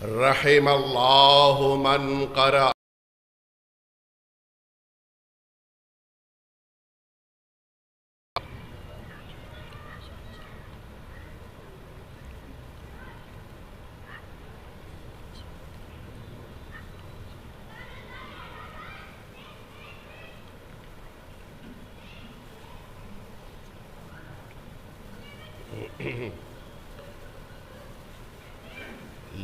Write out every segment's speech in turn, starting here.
رحم اللہ من قرأ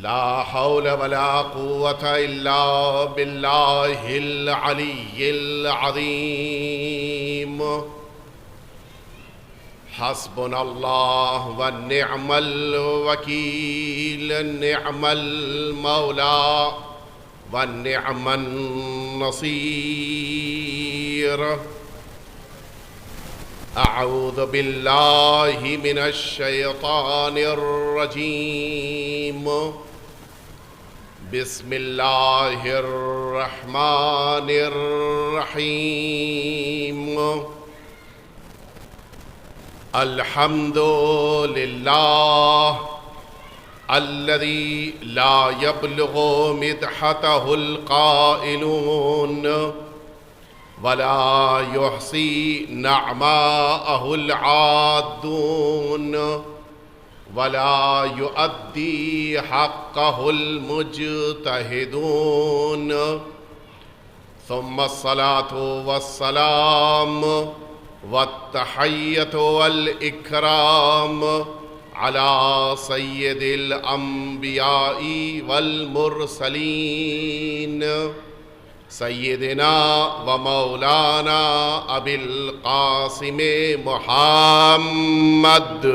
لا حول ولا قوة إلا بالله العلي العظيم حسبنا الله ونعم الوكيل نعم المولى ونعم النصير أعوذ بالله من الشيطان الرجيم بسم الله الرحمن الرحيم الحمد لله الذي لا يبلغ مدحته القائلون ولا يحصي نعماءه العادون ولا يؤدي حقه المجتهدون ثم الصلاة والسلام والتحية والإكرام على سيد الأنبياء والمرسلين سيدنا ومولانا أبي القاسم محمد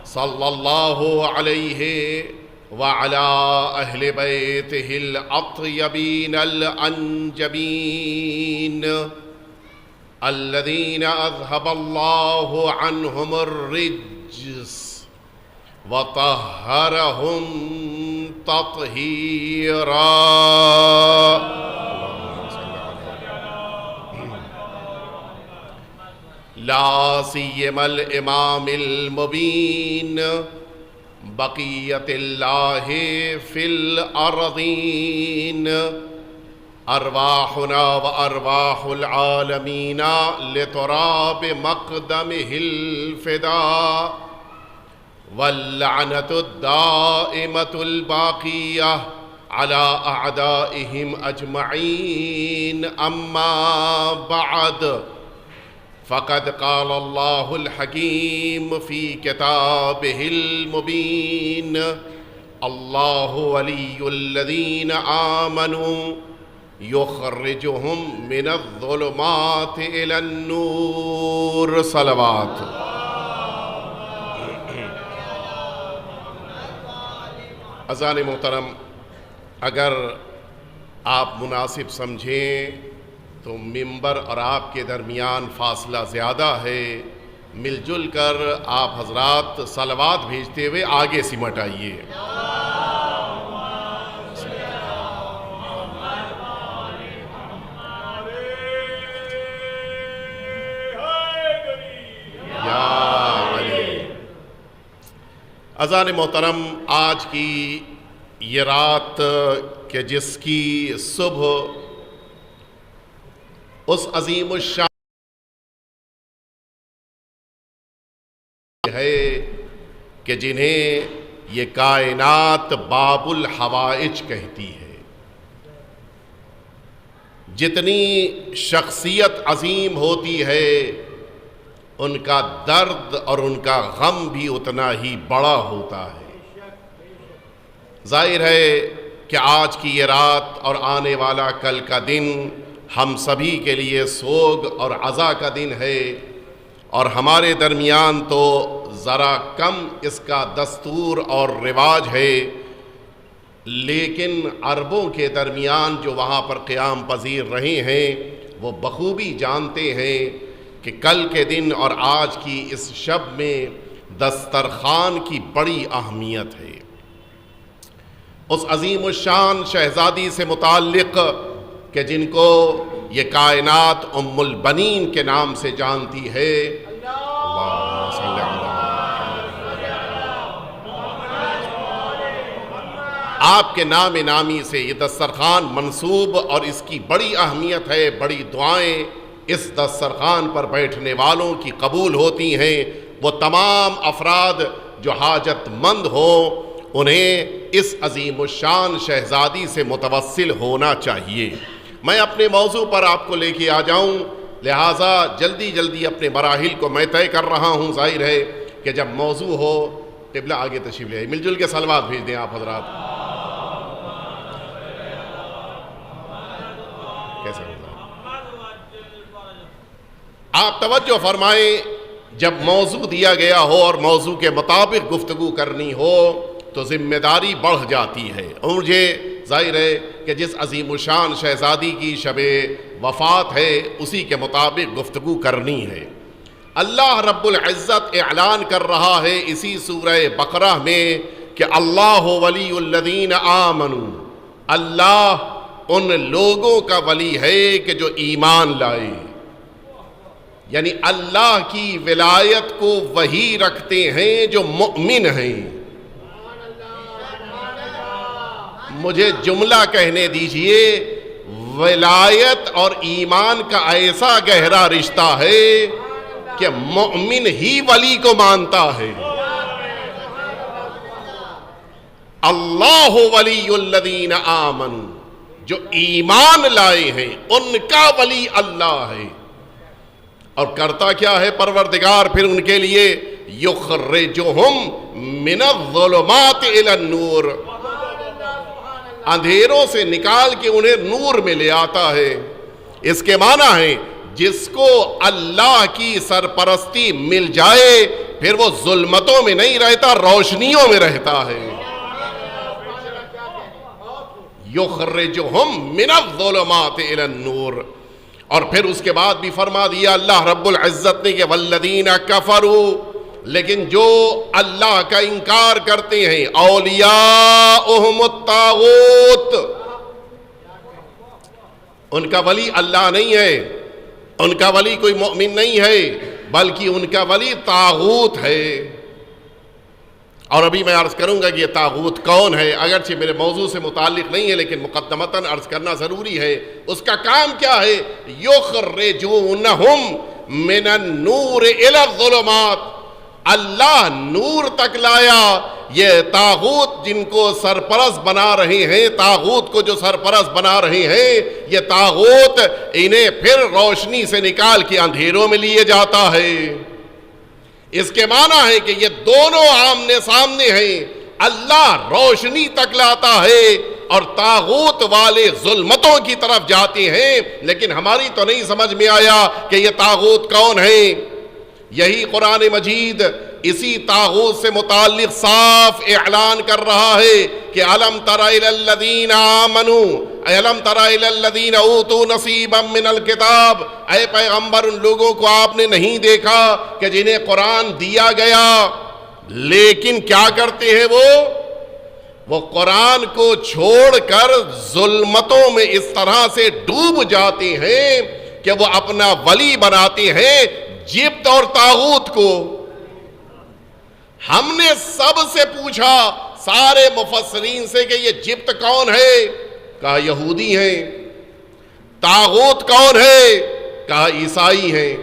صلى الله عليه وعلى أهل بيته الأطيبين الأنجبين الذين أذهب الله عنهم الرجس وطهرهم تطهيرا لا سيما الإمام المبين بقية الله في الأرضين أرواحنا وأرواح العالمين لتراب مقدمه الفداء واللعنة الدائمة الباقية على أعدائهم أجمعين أما بعد فقد قال الله الحكيم في كتابه المبين الله ولي الذين آمنوا يخرجهم من الظلمات إلى النور صلوات اذان محترم اگر آپ مناسب سمجھیں تو ممبر اور آپ کے درمیان فاصلہ زیادہ ہے، مل جل کر آپ حضرات صلوات بھیجتے ہوئے آگے سمٹ آئیے۔ اذان محترم آج کی یہ رات کہ جس کی صبح اس عظیم الشان ہے کہ جنہیں یہ کائنات باب الحوائج کہتی ہے، جتنی شخصیت عظیم ہوتی ہے ان کا درد اور ان کا غم بھی اتنا ہی بڑا ہوتا ہے۔ ظاہر ہے کہ آج کی یہ رات اور آنے والا کل کا دن ہم سبھی کے لیے سوگ اور عزا کا دن ہے، اور ہمارے درمیان تو ذرا کم اس کا دستور اور رواج ہے، لیکن عربوں کے درمیان جو وہاں پر قیام پذیر رہے ہیں وہ بخوبی جانتے ہیں کہ کل کے دن اور آج کی اس شب میں دسترخوان کی بڑی اہمیت ہے۔ اس عظیم الشان شہزادی سے متعلق کہ جن کو یہ کائنات ام البنین کے نام سے جانتی ہے، اللہم صلی علی آپ کے نام نامی سے یہ دسترخوان منسوب اور اس کی بڑی اہمیت ہے، بڑی دعائیں اس دسترخوان پر بیٹھنے والوں کی قبول ہوتی ہیں۔ وہ تمام افراد جو حاجت مند ہوں انہیں اس عظیم الشان شہزادی سے متوسل ہونا چاہیے۔ میں اپنے موضوع پر آپ کو لے کے آ جاؤں، لہٰذا جلدی جلدی اپنے مراحل کو میں طے کر رہا ہوں۔ ظاہر ہے کہ جب موضوع ہو، قبلہ آگے تشریف لے آئے، مل جل کے صلوات بھیج دیں آپ حضرات۔ کیسا آپ توجہ فرمائیں، جب موضوع دیا گیا ہو اور موضوع کے مطابق گفتگو کرنی ہو تو ذمہ داری بڑھ جاتی ہے، اور مجھے ظاہر ہے کہ جس عظیم الشان شہزادی کی شب وفات ہے اسی کے مطابق گفتگو کرنی ہے۔ اللہ رب العزت اعلان کر رہا ہے اسی سورہ بقرہ میں کہ اللہ ولی الذین آمنوا، اللہ ان لوگوں کا ولی ہے کہ جو ایمان لائے، یعنی اللہ کی ولایت کو وہی رکھتے ہیں جو مؤمن ہیں۔ مجھے جملہ کہنے دیجئے، ولایت اور ایمان کا ایسا گہرا رشتہ ہے کہ مؤمن ہی ولی کو مانتا ہے۔ اللہ ولی الذین آمنوا، جو ایمان لائے ہیں ان کا ولی اللہ ہے۔ اور کرتا کیا ہے پروردگار پھر ان کے لیے؟ یخرجہم من الظلمات الی النور، اندھیروں سے نکال کے انہیں نور میں لے آتا ہے۔ اس کے معنی ہے جس کو اللہ کی سرپرستی مل جائے پھر وہ ظلمتوں میں نہیں رہتا، روشنیوں میں رہتا ہے۔ یخرجہم من الظلمات الی النور، اور پھر اس کے بعد بھی فرما دیا اللہ رب العزت نے کہ والذین کفروا، لیکن جو اللہ کا انکار کرتے ہیں، اولیاؤہم الطاغوت، ان کا ولی اللہ نہیں ہے، ان کا ولی کوئی مؤمن نہیں ہے، بلکہ ان کا ولی طاغوت ہے۔ اور ابھی میں عرض کروں گا کہ یہ طاغوت کون ہے، اگرچہ میرے موضوع سے متعلق نہیں ہے لیکن مقدمتاً عرض کرنا ضروری ہے۔ اس کا کام کیا ہے؟ یخرجونہم من النور الی الظلمات، اللہ نور تک لایا۔ یہ طاغوت جن کو سرپرست بنا رہے ہیں، طاغوت کو جو سرپرست بنا رہے ہیں، یہ طاغوت انہیں پھر روشنی سے نکال کے اندھیروں میں لیے جاتا ہے۔ اس کے معنی ہے کہ یہ دونوں آمنے سامنے ہیں، اللہ روشنی تک لاتا ہے اور طاغوت والے ظلمتوں کی طرف جاتے ہیں۔ لیکن ہماری تو نہیں سمجھ میں آیا کہ یہ طاغوت کون ہے۔ یہی قرآن مجید اسی طاغوت سے متعلق صاف اعلان کر رہا ہے کہ الم تر الی الذین آمنوا، الم تر الی الذین اوتوا نصیبا من الکتاب، اے پیغمبر ان لوگوں کو آپ نے نہیں دیکھا کہ جنہیں قرآن دیا گیا لیکن کیا کرتے ہیں وہ قرآن کو چھوڑ کر ظلمتوں میں اس طرح سے ڈوب جاتے ہیں کہ وہ اپنا ولی بناتے ہیں جبت اور طاغوت کو۔ ہم نے سب سے پوچھا، سارے مفسرین سے، کہ یہ جبت کون ہے؟ کہا یہودی ہیں۔ طاغوت کون ہے؟ کہا عیسائی ہیں۔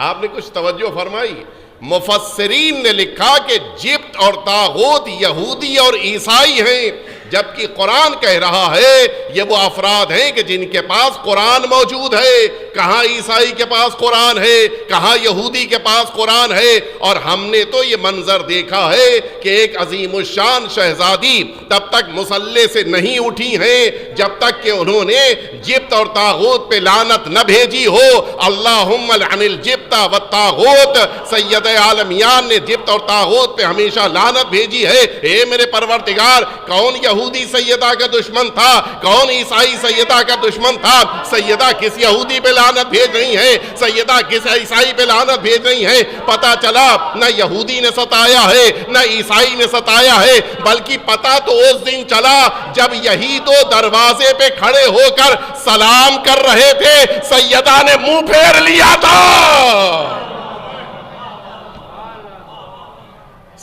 آپ نے کچھ توجہ فرمائی؟ مفسرین نے لکھا کہ جبت اور طاغوت یہودی اور عیسائی ہیں، جبکہ قرآن کہہ رہا ہے یہ وہ افراد ہیں کہ جن کے پاس قرآن موجود ہے۔ کہاں عیسائی کے پاس قرآن ہے، کہاں یہودی کے پاس قرآن ہے۔ اور ہم نے تو یہ منظر دیکھا ہے کہ ایک عظیم الشان شہزادی تب تک مسلح سے نہیں اٹھی ہیں جب تک کہ انہوں نے جبت اور طاغوت پہ لعنت نہ بھیجی ہو۔ اللہم لعن الجبت والطاغوت، سید عالمیان نے جبت اور طاغوت پہ ہمیشہ لعنت بھیجی ہے۔ اے میرے پروردگار، کون یہودی سیدہ کا دشمن تھا؟ کون عیسائی سیدہ کا دشمن تھا؟ سیدہ کس یہودی پہ لعنت بھیج رہی ہیں، سیدہ کس عیسائی پہ لعنت بھیج رہی ہیں؟ پتہ چلا نہ یہودی نے ستایا ہے نہ عیسائی نے ستایا ہے، بلکہ پتہ تو اس دن چلا جب یہی دو دروازے پہ کھڑے ہو کر سلام کر رہے تھے، سیدہ نے منہ پھیر لیا تھا۔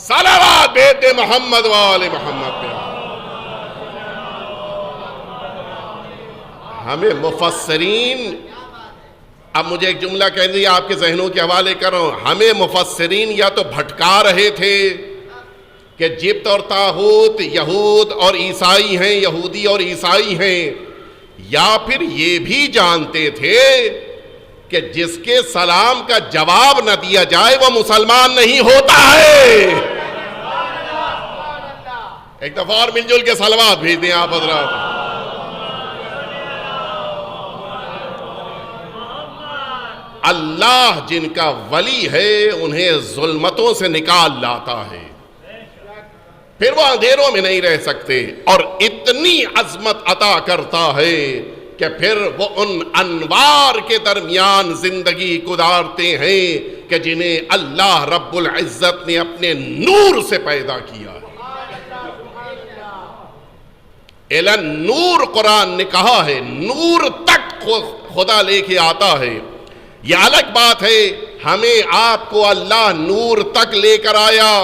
صلوات بھیج دے محمد وآل محمد پہ۔ ہمیں مفسرین، اب مجھے ایک جملہ کہہ دیا آپ کے ذہنوں کے حوالے کر رہا ہوں، ہمیں مفسرین یا تو بھٹکا رہے تھے کہ جبت اور طاغوت یہود اور عیسائی ہیں، یہودی اور عیسائی ہیں، یا پھر یہ بھی جانتے تھے کہ جس کے سلام کا جواب نہ دیا جائے وہ مسلمان نہیں ہوتا ہے۔ ایک دفعہ اور مل جل کے صلوات بھیج دیں آپ حضرات۔ اللہ جن کا ولی ہے انہیں ظلمتوں سے نکال لاتا ہے، پھر وہ اندھیروں میں نہیں رہ سکتے، اور اتنی عظمت عطا کرتا ہے کہ پھر وہ ان انوار کے درمیان زندگی گزارتے ہیں کہ جنہیں اللہ رب العزت نے اپنے نور سے پیدا کیا ہے۔ اعلان نور قرآن نے کہا ہے، نور تک خدا لے کے آتا ہے۔ یہ الگ بات ہے ہمیں آپ کو اللہ نور تک لے کر آیا،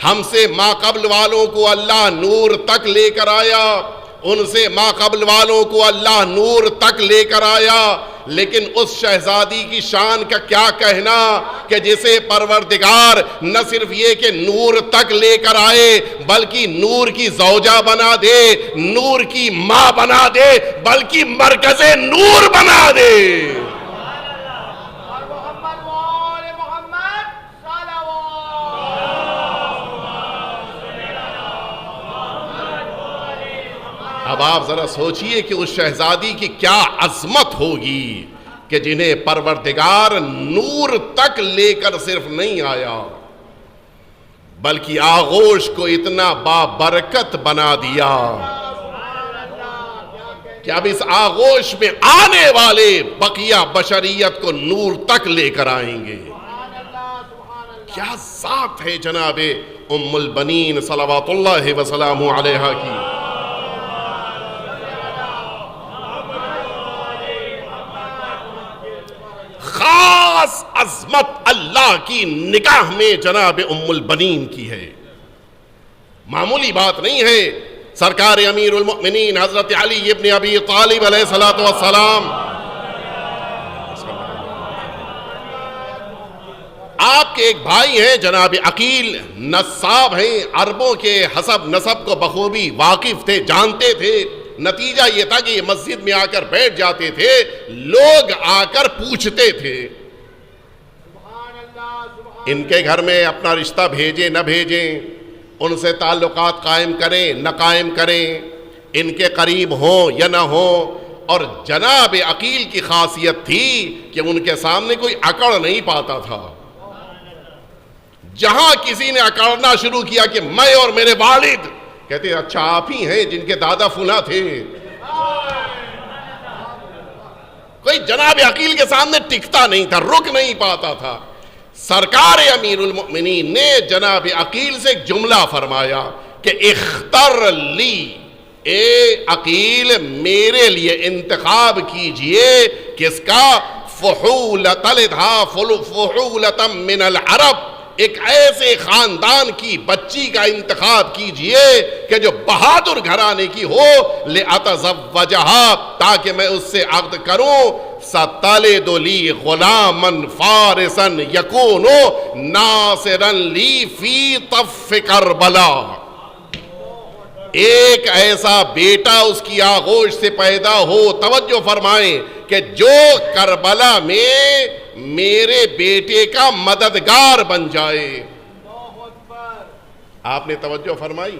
ہم سے ما قبل والوں کو اللہ نور تک لے کر آیا، ان سے ما قبل والوں کو اللہ نور تک لے کر آیا، لیکن اس شہزادی کی شان کا کیا کہنا کہ جسے پروردگار نہ صرف یہ کہ نور تک لے کر آئے بلکہ نور کی زوجہ بنا دے، نور کی ماں بنا دے، بلکہ مرکز نور بنا دے۔ اب آپ ذرا سوچئے کہ اس شہزادی کی کیا عظمت ہوگی کہ جنہیں پروردگار نور تک لے کر صرف نہیں آیا بلکہ آغوش کو اتنا بابرکت بنا دیا کہ اب اس آغوش میں آنے والے بقیہ بشریت کو نور تک لے کر آئیں گے۔ کیا ذات ہے جناب ام البنین صلوات اللہ وسلامہ علیہا کی۔ خاص عظمت اللہ کی نگاہ میں جناب ام البنین کی ہے، معمولی بات نہیں ہے۔ سرکار امیر المؤمنین حضرت علی ابن ابی طالب علیہ السلام، آپ کے ایک بھائی ہیں جناب عقیل، نصاب ہیں، عربوں کے حسب نسب کو بخوبی واقف تھے، جانتے تھے۔ نتیجہ یہ تھا کہ یہ مسجد میں آ کر بیٹھ جاتے تھے، لوگ آ کر پوچھتے تھے ان کے گھر میں اپنا رشتہ بھیجیں نہ بھیجیں، ان سے تعلقات قائم کریں نہ قائم کریں، ان کے قریب ہوں یا نہ ہوں۔ اور جناب عقیل کی خاصیت تھی کہ ان کے سامنے کوئی اکڑ نہیں پاتا تھا۔ جہاں کسی نے اکڑنا شروع کیا کہ میں اور میرے والد، کہتے اچھا آپ ہی ہیں جن کے دادا فلاں تھے۔ کوئی جناب عقیل کے سامنے ٹکتا نہیں تھا، رک نہیں پاتا تھا۔ سرکار امیر المؤمنین نے جناب عقیل سے ایک جملہ فرمایا کہ اختر لی، اے عقیل میرے لیے انتخاب کیجئے کس کا؟ فحولۃ لدھا فحولۃ من العرب، ایک ایسے خاندان کی بچی کا انتخاب کیجئے کہ جو بہادر گھرانے کی ہو، لأتزوجہا، تاکہ میں اس سے عقد کروں۔ ستلد لی غلاما فارسا یکون ناصرا لی فی طف کربلا، ایک ایسا بیٹا اس کی آغوش سے پیدا ہو، توجہ فرمائیں، کہ جو کربلا میں میرے بیٹے کا مددگار بن جائے۔ آپ نے توجہ فرمائی؟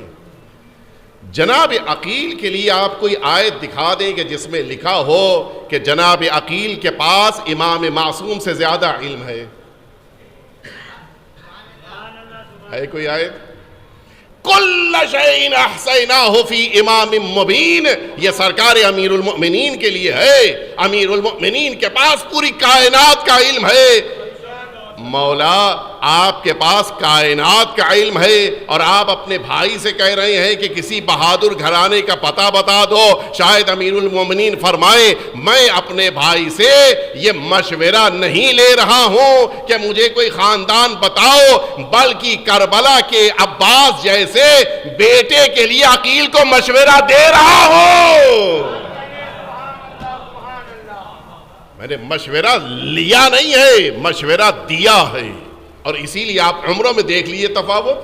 جناب عقیل کے لیے آپ کوئی آیت دکھا دیں کہ جس میں لکھا ہو کہ جناب عقیل کے پاس امام معصوم سے زیادہ علم ہے؟ ہے کوئی آیت؟ کل شیء احصیناہ فی امام مبین، یہ سرکار امیر المؤمنین کے لیے ہے۔ امیر المؤمنین کے پاس پوری کائنات کا علم ہے۔ مولا آپ کے پاس کائنات کا علم ہے اور آپ اپنے بھائی سے کہہ رہے ہیں کہ کسی بہادر گھرانے کا پتہ بتا دو۔ شاید امیر المومنین فرمائیں میں اپنے بھائی سے یہ مشورہ نہیں لے رہا ہوں کہ مجھے کوئی خاندان بتاؤ، بلکہ کربلا کے عباس جیسے بیٹے کے لیے عقیل کو مشورہ دے رہا ہوں۔ میں نے مشورہ لیا نہیں ہے، مشورہ دیا ہے. اور اسی لیے آپ عمروں میں دیکھ لیے تفاوت.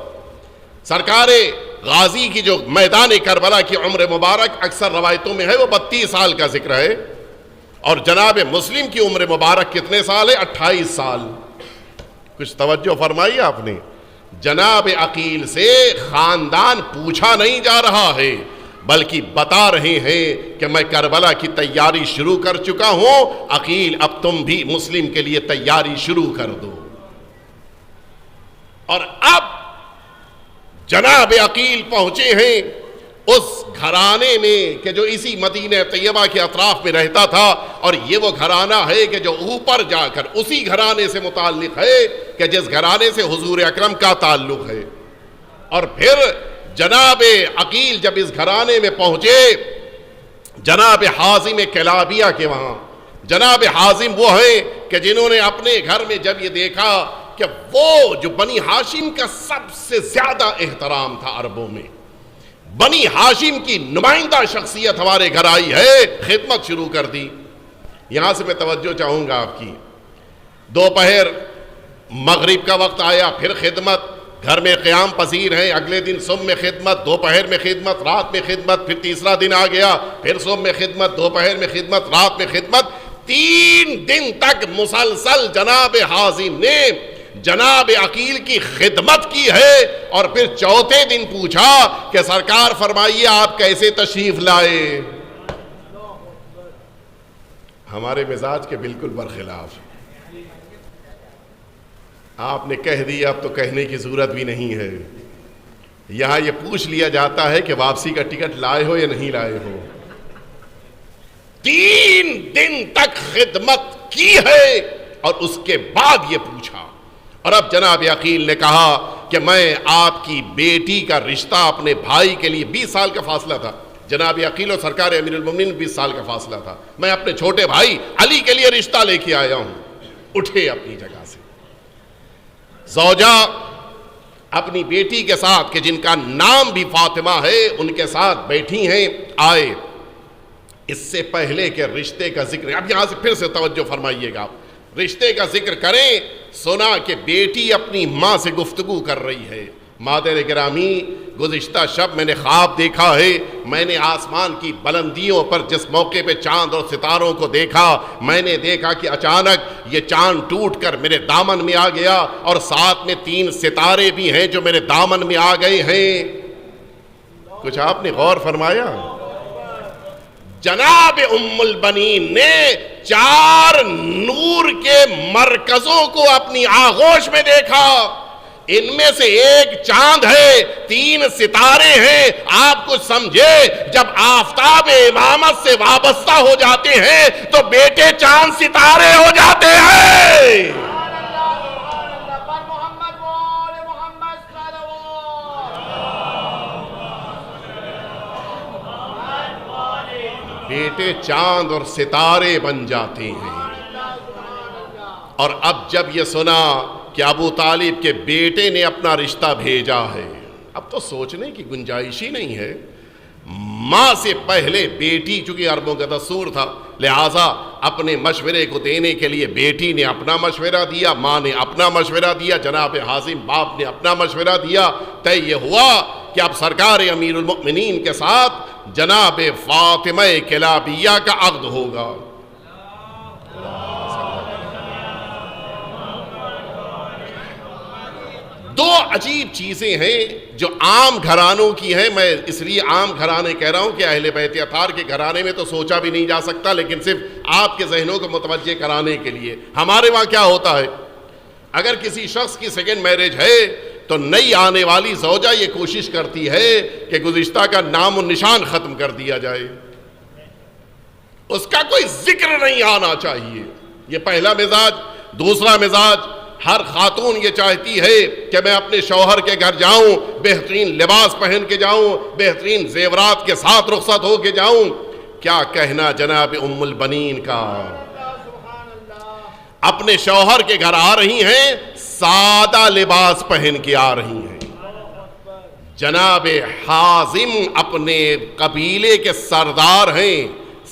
سرکار غازی کی جو میدان کربلا کی عمر مبارک اکثر روایتوں میں ہے وہ 32 سال کا ذکر ہے، اور جناب مسلم کی عمر مبارک کتنے سال ہے؟ 28 سال. کچھ توجہ فرمائی آپ نے. جناب عقیل سے خاندان پوچھا نہیں جا رہا ہے، بلکہ بتا رہے ہیں کہ میں کربلا کی تیاری شروع کر چکا ہوں، عقیل اب تم بھی مسلم کے لیے تیاری شروع کر دو. اور اب جناب عقیل پہنچے ہیں اس گھرانے میں کہ جو اسی مدینہ طیبہ کے اطراف میں رہتا تھا، اور یہ وہ گھرانہ ہے کہ جو اوپر جا کر اسی گھرانے سے متعلق ہے کہ جس گھرانے سے حضور اکرم کا تعلق ہے. اور پھر جناب عقیل جب اس گھرانے میں پہنچے جناب حازم کلابیہ کے وہاں، جناب حازم وہ ہیں کہ جنہوں نے اپنے گھر میں جب یہ دیکھا کہ وہ جو بنی ہاشم کا سب سے زیادہ احترام تھا عربوں میں، بنی ہاشم کی نمائندہ شخصیت ہمارے گھر آئی ہے، خدمت شروع کر دی. یہاں سے میں توجہ چاہوں گا آپ کی. دوپہر مغرب کا وقت آیا، پھر خدمت، گھر میں قیام پذیر ہیں، اگلے دن صبح میں خدمت، دوپہر میں خدمت، رات میں خدمت، پھر تیسرا دن آ گیا، پھر صبح میں خدمت، دوپہر میں خدمت، رات میں خدمت. 3 دن تک مسلسل جناب حازم نے جناب عقیل کی خدمت کی ہے. اور پھر چوتھے دن پوچھا کہ سرکار فرمائیے آپ کیسے تشریف لائے. ہمارے مزاج کے بالکل برخلاف. آپ نے کہہ دیا، اب تو کہنے کی ضرورت بھی نہیں ہے. یہاں یہ پوچھ لیا جاتا ہے کہ واپسی کا ٹکٹ لائے ہو یا نہیں لائے ہو. 3 دن تک خدمت کی ہے اور اس کے بعد یہ پوچھا. اور اب جناب عقیل نے کہا کہ میں آپ کی بیٹی کا رشتہ اپنے بھائی کے لیے، 20 سال کا فاصلہ تھا جناب عقیل اور سرکار امیر المومنین، 20 سال کا فاصلہ تھا، میں اپنے چھوٹے بھائی علی کے لیے رشتہ لے کے آیا ہوں. اٹھے اپنی جگہ سے. زوجہ اپنی بیٹی کے ساتھ کہ جن کا نام بھی فاطمہ ہے ان کے ساتھ بیٹھی ہیں. آئے اس سے پہلے کہ رشتے کا ذکر، اب یہاں سے پھر سے توجہ فرمائیے گا، رشتے کا ذکر کریں. سنا کہ بیٹی اپنی ماں سے گفتگو کر رہی ہے. مادر گرامی، گزشتہ شب میں نے خواب دیکھا ہے، میں نے آسمان کی بلندیوں پر جس موقع پہ چاند اور ستاروں کو دیکھا، میں نے دیکھا کہ اچانک یہ چاند ٹوٹ کر میرے دامن میں آ گیا، اور ساتھ میں 3 ستارے بھی ہیں جو میرے دامن میں آ گئے ہیں. کچھ آپ نے غور فرمایا؟ جناب ام البنین نے 4 نور کے مرکزوں کو اپنی آغوش میں دیکھا. ان میں سے ایک چاند ہے، 3 ستارے ہیں. آپ کچھ سمجھے، جب آفتاب امامت سے وابستہ ہو جاتے ہیں تو بیٹے چاند ستارے ہو جاتے ہیں. بیٹے چاند اور ستارے بن جاتے ہیں. اور اب جب یہ سنا کہ ابو طالب کے بیٹے نے اپنا رشتہ بھیجا ہے، اب تو سوچنے کی گنجائش ہی نہیں ہے. ماں سے پہلے بیٹی، چونکہ عربوں کا دستور تھا، لہٰذا اپنے مشورے کو دینے کے لیے بیٹی نے اپنا مشورہ دیا، ماں نے اپنا مشورہ دیا، جناب حازم باپ نے اپنا مشورہ دیا. طے یہ ہوا کہ اب سرکار امیر المؤمنین کے ساتھ جناب فاطمہ کلابیہ کا عقد ہوگا. دو عجیب چیزیں ہیں جو عام گھرانوں کی ہیں. میں اس لیے عام گھرانے کہہ رہا ہوں کہ اہل بیت اطہار کے گھرانے میں تو سوچا بھی نہیں جا سکتا، لیکن صرف آپ کے ذہنوں کو متوجہ کرانے کے لیے. ہمارے وہاں کیا ہوتا ہے، اگر کسی شخص کی سیکنڈ میرج ہے تو نئی آنے والی زوجہ یہ کوشش کرتی ہے کہ گزشتہ کا نام و نشان ختم کر دیا جائے، اس کا کوئی ذکر نہیں آنا چاہیے. یہ پہلا مزاج. دوسرا مزاج، ہر خاتون یہ چاہتی ہے کہ میں اپنے شوہر کے گھر جاؤں، بہترین لباس پہن کے جاؤں، بہترین زیورات کے ساتھ رخصت ہو کے جاؤں. کیا کہنا جناب ام البنین کا، اپنے شوہر کے گھر آ رہی ہیں، سادہ لباس پہن کے آ رہی ہیں. جناب حازم اپنے قبیلے کے سردار ہیں،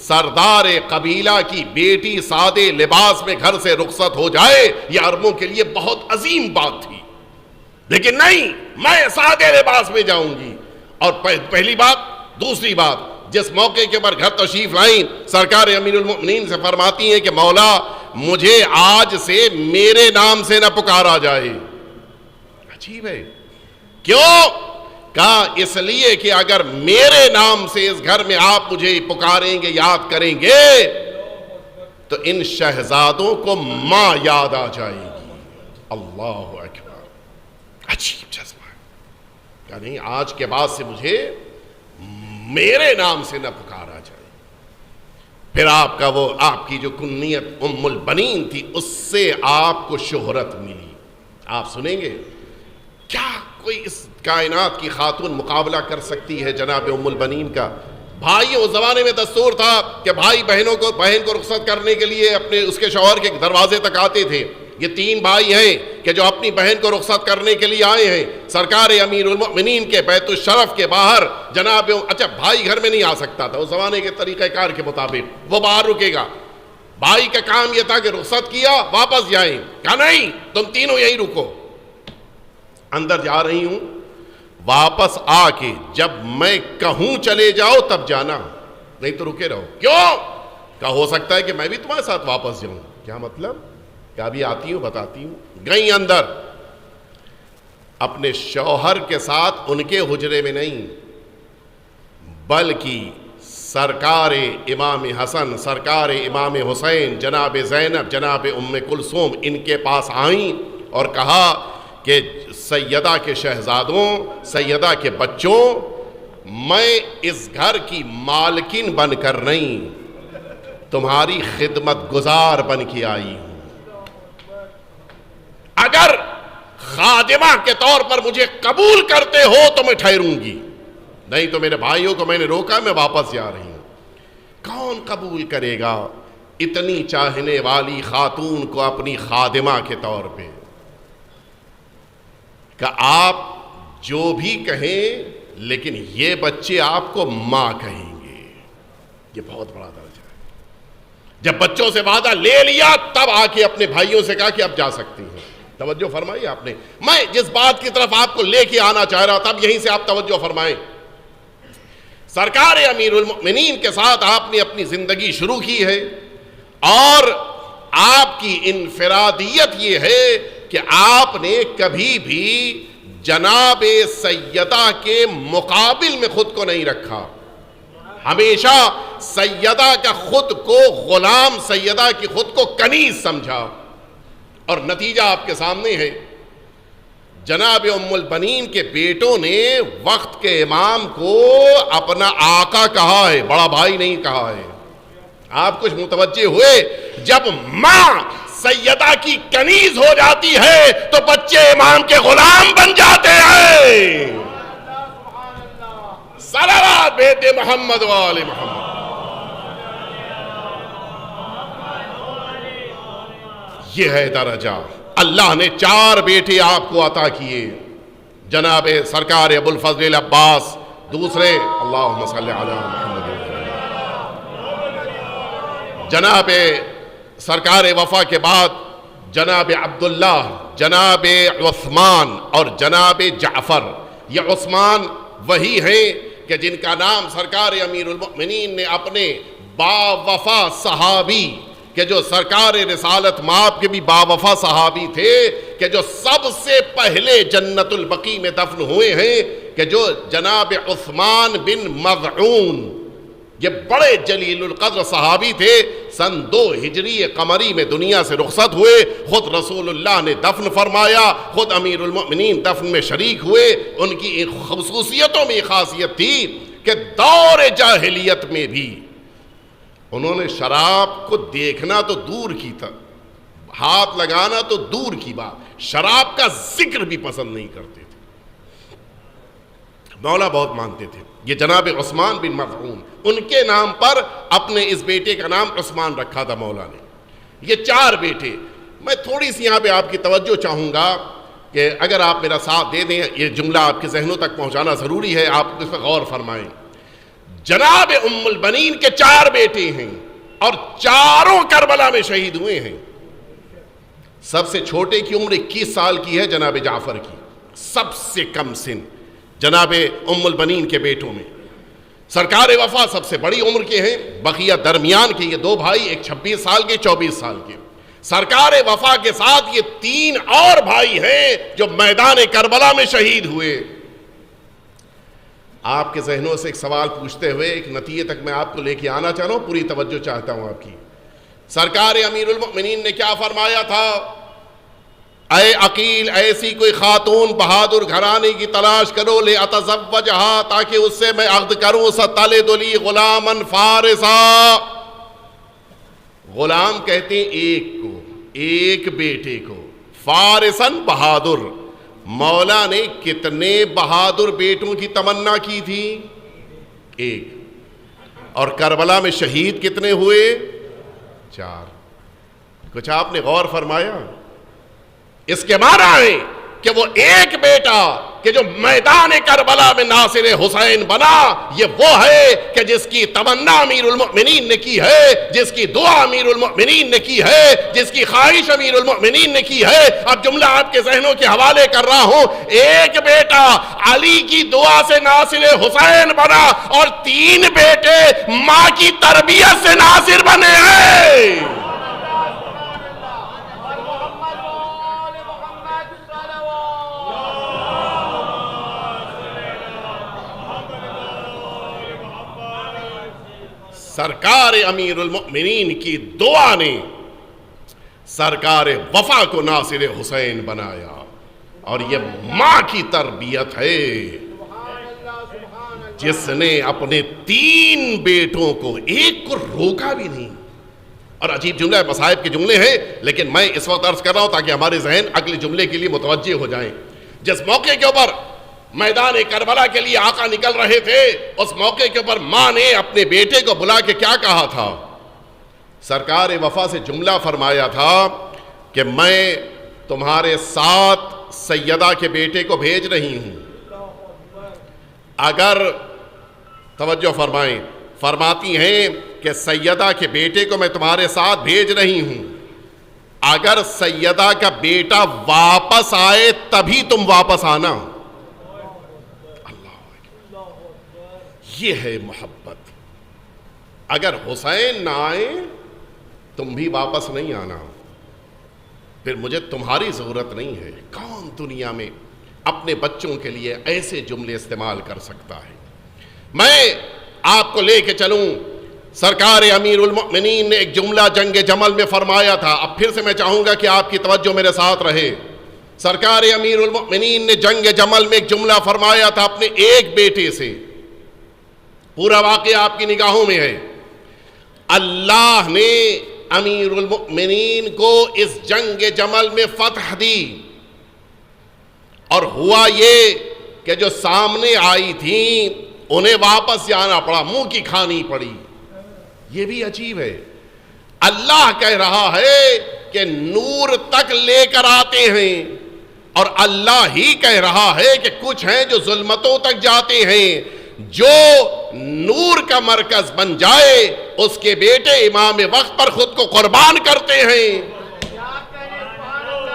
سردار قبیلہ کی بیٹی سادے لباس میں گھر سے رخصت ہو جائے یہ عربوں کے لیے بہت عظیم بات تھی، لیکن نہیں، میں سادے لباس میں جاؤں گی۔ اور پہلی بات، دوسری بات، جس موقع کے اوپر گھر تشریف لائیں سرکار امیر المؤمنین سے فرماتی ہیں کہ مولا مجھے آج سے میرے نام سے نہ پکارا جائے۔ عجیب ہے، کیوں؟ کہا اس لیے کہ اگر میرے نام سے اس گھر میں آپ مجھے پکاریں گے، یاد کریں گے، تو ان شہزادوں کو ماں یاد آ جائے گی۔ اللہ اکبر، عجیب جذبہ ہے، یعنی آج کے بعد سے مجھے میرے نام سے نہ پکارا جائے۔ پھر آپ کا وہ آپ کی جو کنیت ام البنین تھی اس سے آپ کو شہرت ملی۔ آپ سنیں گے کیا کوئی اس کائنات کی خاتون مقابلہ کر سکتی ہے جناب ام البنین کا؟ بھائیوں، اس زمانے میں دستور تھا کہ بھائی بہن کو رخصت کرنے کے لیے اپنے اس کے شوہر کے دروازے تک آتے تھے۔ یہ 3 بھائی ہیں کہ جو اپنی بہن کو رخصت کرنے کے لیے آئے ہیں سرکار امیر المؤمنین کے بیت الشرف کے باہر۔ جناب اچھا بھائی گھر میں نہیں آ سکتا تھا اس زمانے کے طریقہ کار کے مطابق، وہ باہر رکے گا۔ بھائی کا کام یہ تھا کہ رخصت کیا واپس جائیں، کہا نہیں تم تینوں یہیں رکو، اندر جا رہی ہوں، واپس آ کے جب میں کہوں چلے جاؤ تب جانا، نہیں تو رکے رہو۔ کیوں؟ کہا ہو سکتا ہے کہ میں بھی تمہارے ساتھ واپس جاؤں۔ کیا مطلب؟ کہ ابھی آتی ہوں بتاتی ہوں۔ گئی اندر، اپنے شوہر کے ساتھ ان کے حجرے میں نہیں بلکہ سرکار امام حسن، سرکار امام حسین، جناب زینب، جناب ام کلثوم ان کے پاس آئیں اور کہا کہ سیدہ کے شہزادوں، سیدہ کے بچوں، میں اس گھر کی مالکن بن کر نہیں تمہاری خدمت گزار بن کے آئی ہوں۔ اگر خادمہ کے طور پر مجھے قبول کرتے ہو تو میں ٹھہروں گی، نہیں تو میرے بھائیوں کو میں نے روکا، میں واپس جا رہی ہوں۔ کون قبول کرے گا اتنی چاہنے والی خاتون کو اپنی خادمہ کے طور پہ؟ کہ آپ جو بھی کہیں لیکن یہ بچے آپ کو ماں کہیں گے، یہ بہت بڑا درجہ ہے۔ جب بچوں سے وعدہ لے لیا تب آ کے اپنے بھائیوں سے کہا کہ اب جا سکتی ہیں۔ توجہ فرمائی آپ نے، میں جس بات کی طرف آپ کو لے کے آنا چاہ رہا تھا یہیں سے آپ توجہ فرمائیں۔ سرکار امیر المؤمنین کے ساتھ آپ نے اپنی زندگی شروع کی ہے، اور آپ کی انفرادیت یہ ہے کہ آپ نے کبھی بھی جناب سیدہ کے مقابل میں خود کو نہیں رکھا، ہمیشہ سیدہ کا خود کو غلام، سیدہ کی خود کو کنیز سمجھا، اور نتیجہ آپ کے سامنے ہے۔ جناب ام البنین کے بیٹوں نے وقت کے امام کو اپنا آقا کہا ہے، بڑا بھائی نہیں کہا ہے۔ آپ کچھ متوجہ ہوئے؟ جب ماں سیدہ کی کنیز ہو جاتی ہے تو بچے امام کے غلام بن جاتے ہیں۔ صلوات بیت محمد و آل محمد۔ یہ ہے درجہ۔ اللہ نے 4 بیٹے آپ کو عطا کیے، جناب سرکار ابو الفضل عباس، دوسرے اللہم صلی علی محمد، جناب سرکار وفا کے بعد جناب عبداللہ، جناب عثمان اور جناب جعفر۔ یہ عثمان وہی ہیں کہ جن کا نام سرکار امیر المؤمنین نے اپنے با وفا صحابی کہ جو سرکار رسالت مآب کے بھی با وفا صحابی تھے، کہ جو سب سے پہلے جنت البقیع میں دفن ہوئے ہیں، کہ جو جناب عثمان بن مظعون، یہ بڑے جلیل القدر صحابی تھے، سن 2 ہجری قمری میں دنیا سے رخصت ہوئے۔ خود رسول اللہ نے دفن فرمایا، خود امیر المؤمنین دفن میں شریک ہوئے۔ ان کی خصوصیتوں میں خاصیت تھی کہ دور جاہلیت میں بھی انہوں نے شراب کو دیکھنا تو دور کی تھا، ہاتھ لگانا تو دور کی بات، شراب کا ذکر بھی پسند نہیں کرتے تھے، مولا بہت مانتے تھے۔ یہ جناب عثمان بن مظعون، ان کے نام پر اپنے اس بیٹے کا نام عثمان رکھا تھا مولا نے۔ یہ 4 بیٹے، میں تھوڑی سی یہاں پہ آپ کی توجہ چاہوں گا کہ اگر آپ میرا ساتھ دے دیں، یہ جملہ آپ کے ذہنوں تک پہنچانا ضروری ہے، آپ اس پر غور فرمائیں۔ جناب ام البنین کے 4 بیٹے ہیں اور چاروں کربلا میں شہید ہوئے ہیں. سب سے چھوٹے کی عمر 21 سال کی ہے جناب جعفر کی، سب سے کم سن جناب ام البنین کے بیٹوں میں. سرکار وفا سب سے بڑی عمر کے ہیں، بقیہ درمیان کے یہ 2 بھائی، ایک 26 سال کے 24 سال کے. سرکار وفا کے ساتھ یہ 3 اور بھائی ہیں جو میدان کربلا میں شہید ہوئے. آپ کے ذہنوں سے ایک سوال پوچھتے ہوئے ایک نتیجے تک میں آپ کو لے کے آنا چاہ رہا ہوں، پوری توجہ چاہتا ہوں آپ کی. سرکار امیر المؤمنین نے کیا فرمایا تھا؟ اے عقیل، ایسی کوئی خاتون بہادر گھرانے کی تلاش کرو، لے اتزوجہا، تاکہ اس سے میں عقد کروں، ستلد لی غلامن فارسا. غلام کہتے ہیں ایک کو، ایک بیٹے کو، فارسن بہادر. مولا نے کتنے بہادر بیٹوں کی تمنا کی تھی؟ ایک. اور کربلا میں شہید کتنے ہوئے؟ 4. کچھ آپ نے غور فرمایا؟ اس کے معنی ہے کہ وہ ایک بیٹا کہ جو میدان کربلا میں ناصر حسین بنا، یہ وہ ہے کہ جس کی تمنا امیر المؤمنین نے کی ہے، جس کی دعا امیر المؤمنین نے کی ہے، جس کی خواہش امیر المؤمنین نے کی ہے. اب جملہ آپ کے ذہنوں کے حوالے کر رہا ہوں. ایک بیٹا علی کی دعا سے ناصر حسین بنا اور 3 بیٹے ماں کی تربیت سے ناصر بنے ہیں. سرکار امیر المؤمنین کی دعا نے سرکار وفا کو ناصر حسین بنایا، اور یہ ماں کی تربیت ہے جس نے اپنے 3 بیٹوں کو، ایک کو روکا بھی نہیں. اور عجیب جملہ ہے، مصائب کے جملے ہیں، لیکن میں اس وقت عرض کر رہا ہوں تاکہ ہمارے ذہن اگلے جملے کے لیے متوجہ ہو جائیں. جس موقع کے اوپر میدان کربلا کے لیے آقا نکل رہے تھے، اس موقع کے اوپر ماں نے اپنے بیٹے کو بلا کے کیا کہا تھا؟ سرکار وفا سے جملہ فرمایا تھا کہ میں تمہارے ساتھ سیدہ کے بیٹے کو بھیج رہی ہوں. اگر توجہ فرمائیں، فرماتی ہیں کہ سیدہ کے بیٹے کو میں تمہارے ساتھ بھیج رہی ہوں، اگر سیدہ کا بیٹا واپس آئے تبھی تم واپس آنا. یہ ہے محبت. اگر حسین نہ آئے تم بھی واپس نہیں آنا، پھر مجھے تمہاری ضرورت نہیں ہے. کون دنیا میں اپنے بچوں کے لیے ایسے جملے استعمال کر سکتا ہے؟ میں آپ کو لے کے چلوں. سرکار امیر المؤمنین نے ایک جملہ جنگ جمل میں فرمایا تھا. اب پھر سے میں چاہوں گا کہ آپ کی توجہ میرے ساتھ رہے. سرکار امیر المؤمنین نے جنگ جمل میں ایک جملہ فرمایا تھا اپنے ایک بیٹے سے. پورا واقعہ آپ کی نگاہوں میں ہے. اللہ نے امیر المؤمنین کو اس جنگ جمل میں فتح دی، اور ہوا یہ کہ جو سامنے آئی تھیں انہیں واپس جانا پڑا، منہ کی کھانی پڑی. یہ بھی عجیب ہے. اللہ کہہ رہا ہے کہ نور تک لے کر آتے ہیں، اور اللہ ہی کہہ رہا ہے کہ کچھ ہیں جو ظلمتوں تک جاتے ہیں. جو نور کا مرکز بن جائے اس کے بیٹے امام وقت پر خود کو قربان کرتے ہیں،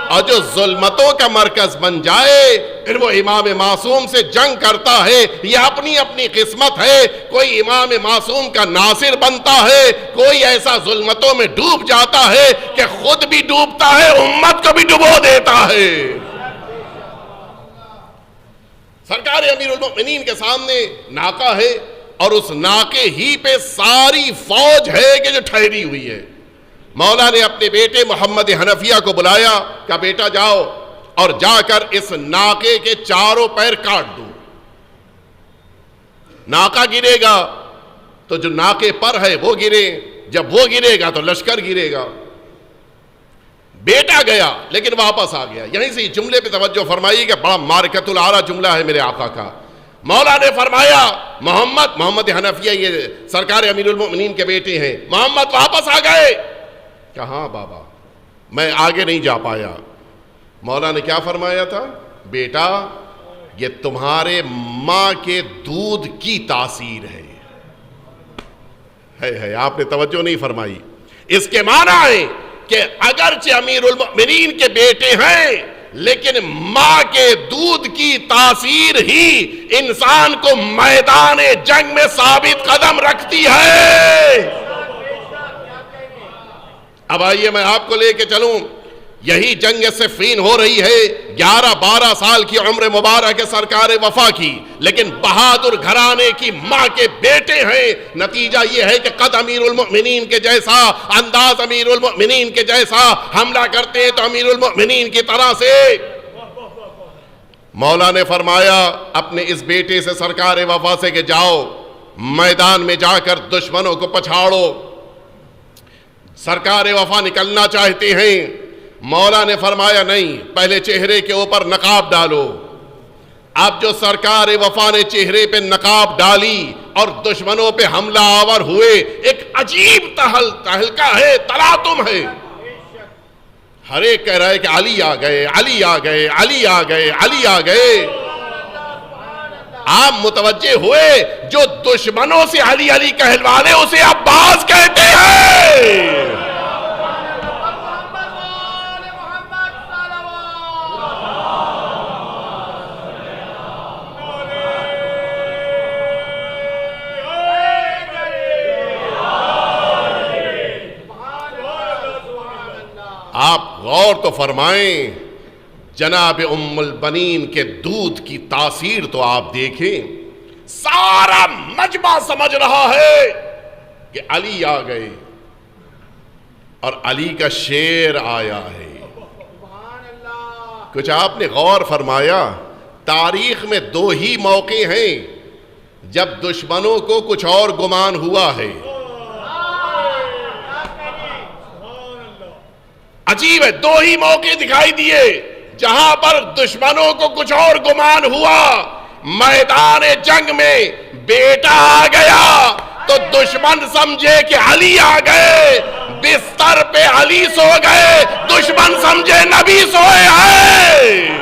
اور جو ظلمتوں کا مرکز بن جائے پھر وہ امام معصوم سے جنگ کرتا ہے. یہ اپنی اپنی قسمت ہے. کوئی امام معصوم کا ناصر بنتا ہے، کوئی ایسا ظلمتوں میں ڈوب جاتا ہے کہ خود بھی ڈوبتا ہے، امت کو بھی ڈبو دیتا ہے. سرکار امیر المؤمنین کے سامنے ناکہ ہے، اور اس ناکے ہی پہ ساری فوج ہے کہ جو ٹھہری ہوئی ہے. مولا نے اپنے بیٹے محمد حنفیہ کو بلایا، کہا بیٹا جاؤ اور جا کر اس ناکے کے 4 پیر کاٹ دو. ناکہ گرے گا تو جو ناکے پر ہے وہ گرے، جب وہ گرے گا تو لشکر گرے گا. بیٹا گیا لیکن واپس آ گیا. یہیں سے جملے پہ توجہ فرمائیے کہ بڑا مارکۃ العاری جملہ ہے میرے آقا کا. مولا نے فرمایا محمد حنفیہ یہ سرکار امیر المؤمنین کے بیٹے ہیں، محمد واپس آ گئے. کہاں بابا میں آگے نہیں جا پایا. مولا نے کیا فرمایا تھا؟ بیٹا یہ تمہارے ماں کے دودھ کی تاثیر ہے. ہے آپ نے توجہ نہیں فرمائی. اس کے معنی ہے کہ اگرچہ امیر المؤمنین کے بیٹے ہیں لیکن ماں کے دودھ کی تاثیر ہی انسان کو میدان جنگ میں ثابت قدم رکھتی ہے. اب آئیے میں آپ کو لے کے چلوں. یہی جنگ صفین ہو رہی ہے 11-12 سال کی عمر مبارک ہے سرکار وفا کی، لیکن بہادر گھرانے کی ماں کے بیٹے ہیں. نتیجہ یہ ہے کہ قد امیر المؤمنین کے جیسا، انداز امیر المؤمنین کے جیسا، حملہ کرتے ہیں تو امیر المؤمنین کی طرح سے. مولا نے فرمایا اپنے اس بیٹے سے سرکار وفا سے کہ جاؤ میدان میں جا کر دشمنوں کو پچھاڑو. سرکار وفا نکلنا چاہتے ہیں. مولا نے فرمایا نہیں، پہلے چہرے کے اوپر نقاب ڈالو. اب جو سرکار وفا نے چہرے پہ نقاب ڈالی اور دشمنوں پہ حملہ آور ہوئے، ایک عجیب تہلکہ ہے، تلاطم ہے. ہر ایک کہہ رہا ہے کہ علی آ گئے، علی آ گئے، علی آ گئے، علی آ گئے. آپ متوجہ ہوئے جو دشمنوں سے علی علی کہلوانے اسے عباس کہتے ہیں. آپ غور تو فرمائیں، جناب ام البنین کے دودھ کی تاثیر تو آپ دیکھیں. سارا مجمع سمجھ رہا ہے کہ علی آ گئے اور علی کا شیر آیا ہے. کچھ آپ نے غور فرمایا، تاریخ میں 2 ہی موقع ہیں جب دشمنوں کو کچھ اور گمان ہوا ہے. عجیب ہے، 2 ہی موقع دکھائی دیے جہاں پر دشمنوں کو کچھ اور گمان ہوا. میدان جنگ میں بیٹا آ گیا تو دشمن سمجھے کہ علی آ گئے. بستر پہ علی سو گئے، دشمن سمجھے نبی سوئے ہیں.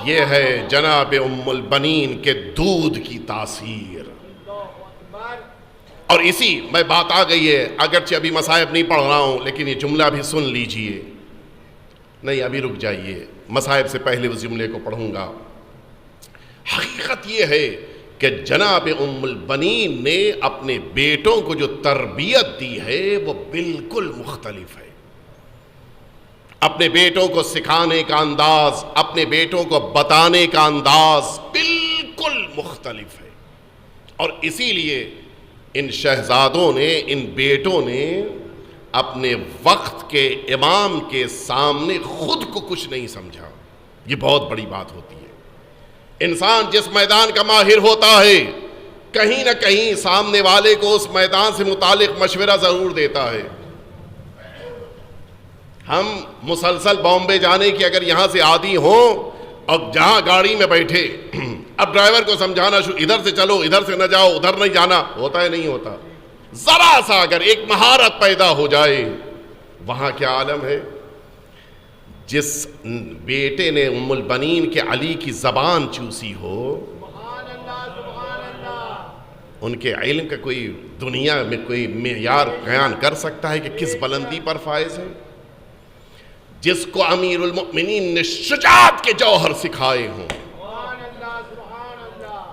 یہ ہے جناب ام البنین کے دودھ کی تاثیر. اور اسی میں بات آ گئی ہے، اگرچہ ابھی مصائب نہیں پڑھ رہا ہوں لیکن یہ جملہ بھی سن لیجئے. نہیں ابھی رک جائیے، مصائب سے پہلے اس جملے کو پڑھوں گا. حقیقت یہ ہے کہ جناب ام البنین نے اپنے بیٹوں کو جو تربیت دی ہے وہ بالکل مختلف ہے. اپنے بیٹوں کو سکھانے کا انداز، اپنے بیٹوں کو بتانے کا انداز بالکل مختلف ہے. اور اسی لیے ان شہزادوں نے، ان بیٹوں نے اپنے وقت کے امام کے سامنے خود کو کچھ نہیں سمجھا. یہ بہت بڑی بات ہوتی ہے. انسان جس میدان کا ماہر ہوتا ہے کہیں نہ کہیں سامنے والے کو اس میدان سے متعلق مشورہ ضرور دیتا ہے. ہم مسلسل بامبے جانے کی اگر یہاں سے عادی ہوں اور جہاں گاڑی میں بیٹھے اب ڈرائیور کو سمجھانا ادھر سے چلو، ادھر سے نہ جاؤ، ادھر نہیں جانا، ہوتا ہے نہیں ہوتا. ذرا سا اگر ایک مہارت پیدا ہو جائے، وہاں کیا عالم ہے. جس بیٹے نے ام البنین کے علی کی زبان چوسی ہو، ان کے علم کا کوئی دنیا میں کوئی معیار بیان کر سکتا ہے کہ کس بلندی پر فائز ہے. جس کو امیر المؤمنین نے شجاعت کے جوہر سکھائے ہوں،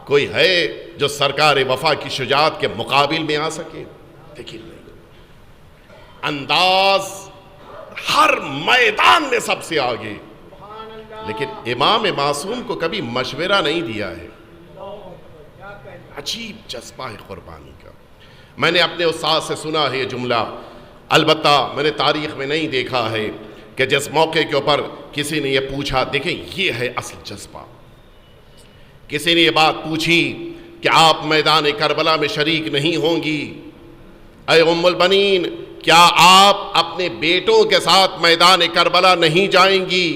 کوئی ہے جو سرکار وفا کی شجاعت کے مقابل میں آ سکے؟ لیکن نہیں. انداز ہر میدان میں سب سے آگے. لیکن امام معصوم کو کبھی مشورہ نہیں دیا ہے. عجیب جذبہ ہے قربانی کا. میں نے اپنے استاد سے سنا ہے یہ جملہ، البتہ میں نے تاریخ میں نہیں دیکھا ہے کہ جس موقع کے اوپر کسی نے یہ پوچھا. دیکھیں یہ ہے اصل جذبہ. کسی نے یہ بات پوچھی کہ آپ میدان کربلا میں شریک نہیں ہوں گی، اے ام البنین کیا آپ اپنے بیٹوں کے ساتھ میدان کربلا نہیں جائیں گی؟